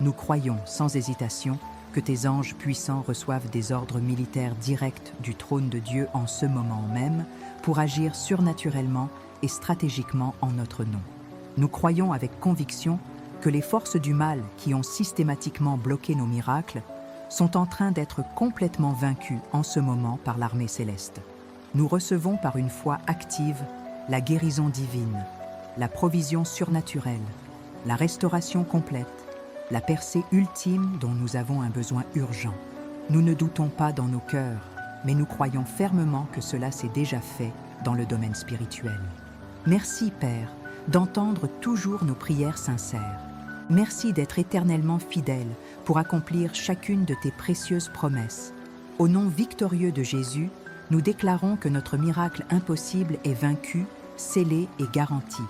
Nous croyons sans hésitation que tes anges puissants reçoivent des ordres militaires directs du trône de Dieu en ce moment même pour agir surnaturellement et stratégiquement en notre nom. Nous croyons avec conviction que les forces du mal qui ont systématiquement bloqué nos miracles sont en train d'être complètement vaincues en ce moment par l'armée céleste. Nous recevons par une foi active la guérison divine, la provision surnaturelle, la restauration complète, la percée ultime dont nous avons un besoin urgent. Nous ne doutons pas dans nos cœurs, mais nous croyons fermement que cela s'est déjà fait dans le domaine spirituel. Merci, Père, d'entendre toujours nos prières sincères. Merci d'être éternellement fidèle pour accomplir chacune de tes précieuses promesses. Au nom victorieux de Jésus, nous déclarons que notre miracle impossible est vaincu, scellé et garanti.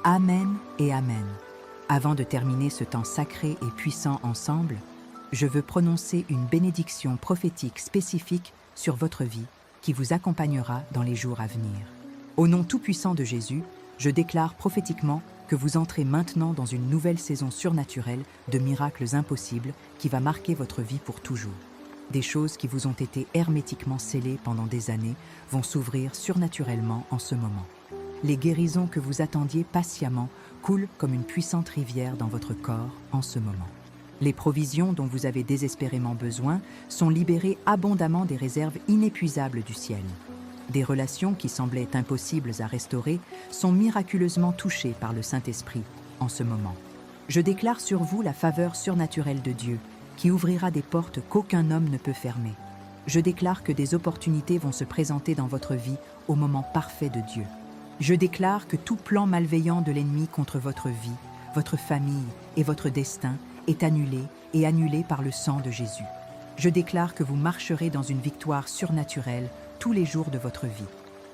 Amen et Amen. Avant de terminer ce temps sacré et puissant ensemble, je veux prononcer une bénédiction prophétique spécifique sur votre vie qui vous accompagnera dans les jours à venir. Au nom tout-puissant de Jésus, je déclare prophétiquement que vous entrez maintenant dans une nouvelle saison surnaturelle de miracles impossibles qui va marquer votre vie pour toujours. Des choses qui vous ont été hermétiquement scellées pendant des années vont s'ouvrir surnaturellement en ce moment. Les guérisons que vous attendiez patiemment coulent comme une puissante rivière dans votre corps en ce moment. Les provisions dont vous avez désespérément besoin sont libérées abondamment des réserves inépuisables du ciel. Des relations qui semblaient impossibles à restaurer sont miraculeusement touchées par le Saint-Esprit en ce moment. Je déclare sur vous la faveur surnaturelle de Dieu qui ouvrira des portes qu'aucun homme ne peut fermer. Je déclare que des opportunités vont se présenter dans votre vie au moment parfait de Dieu. Je déclare que tout plan malveillant de l'ennemi contre votre vie, votre famille et votre destin est annulé et annulé par le sang de Jésus. Je déclare que vous marcherez dans une victoire surnaturelle tous les jours de votre vie.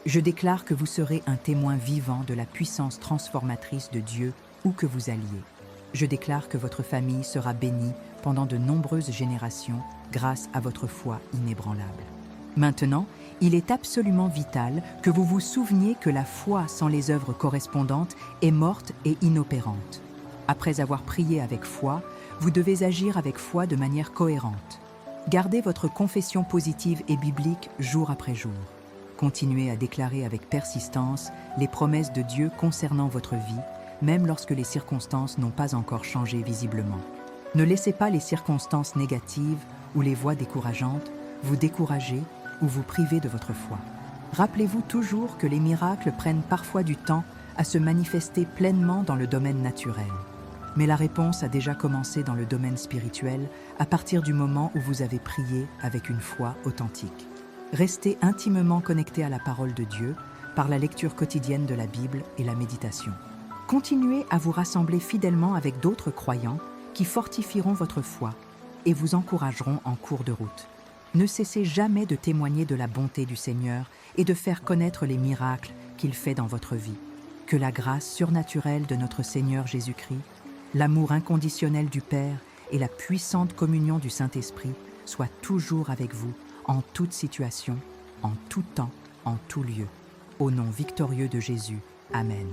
Je déclare que vous serez un témoin vivant de la puissance transformatrice de Dieu où que vous alliez. Je déclare que votre famille sera bénie pendant de nombreuses générations grâce à votre foi inébranlable. Maintenant, il est absolument vital que vous vous souveniez que la foi sans les œuvres correspondantes est morte et inopérante. Après avoir prié avec foi, vous devez agir avec foi de manière cohérente. Gardez votre confession positive et biblique jour après jour. Continuez à déclarer avec persistance les promesses de Dieu concernant votre vie, même lorsque les circonstances n'ont pas encore changé visiblement. Ne laissez pas les circonstances négatives ou les voix décourageantes vous décourager ou vous priver de votre foi. Rappelez-vous toujours que les miracles prennent parfois du temps à se manifester pleinement dans le domaine naturel. Mais la réponse a déjà commencé dans le domaine spirituel à partir du moment où vous avez prié avec une foi authentique. Restez intimement connecté à la parole de Dieu par la lecture quotidienne de la Bible et la méditation. Continuez à vous rassembler fidèlement avec d'autres croyants qui fortifieront votre foi et vous encourageront en cours de route. Ne cessez jamais de témoigner de la bonté du Seigneur et de faire connaître les miracles qu'il fait dans votre vie. Que la grâce surnaturelle de notre Seigneur Jésus-Christ, l'amour inconditionnel du Père et la puissante communion du Saint-Esprit soient toujours avec vous, en toute situation, en tout temps, en tout lieu. Au nom victorieux de Jésus. Amen.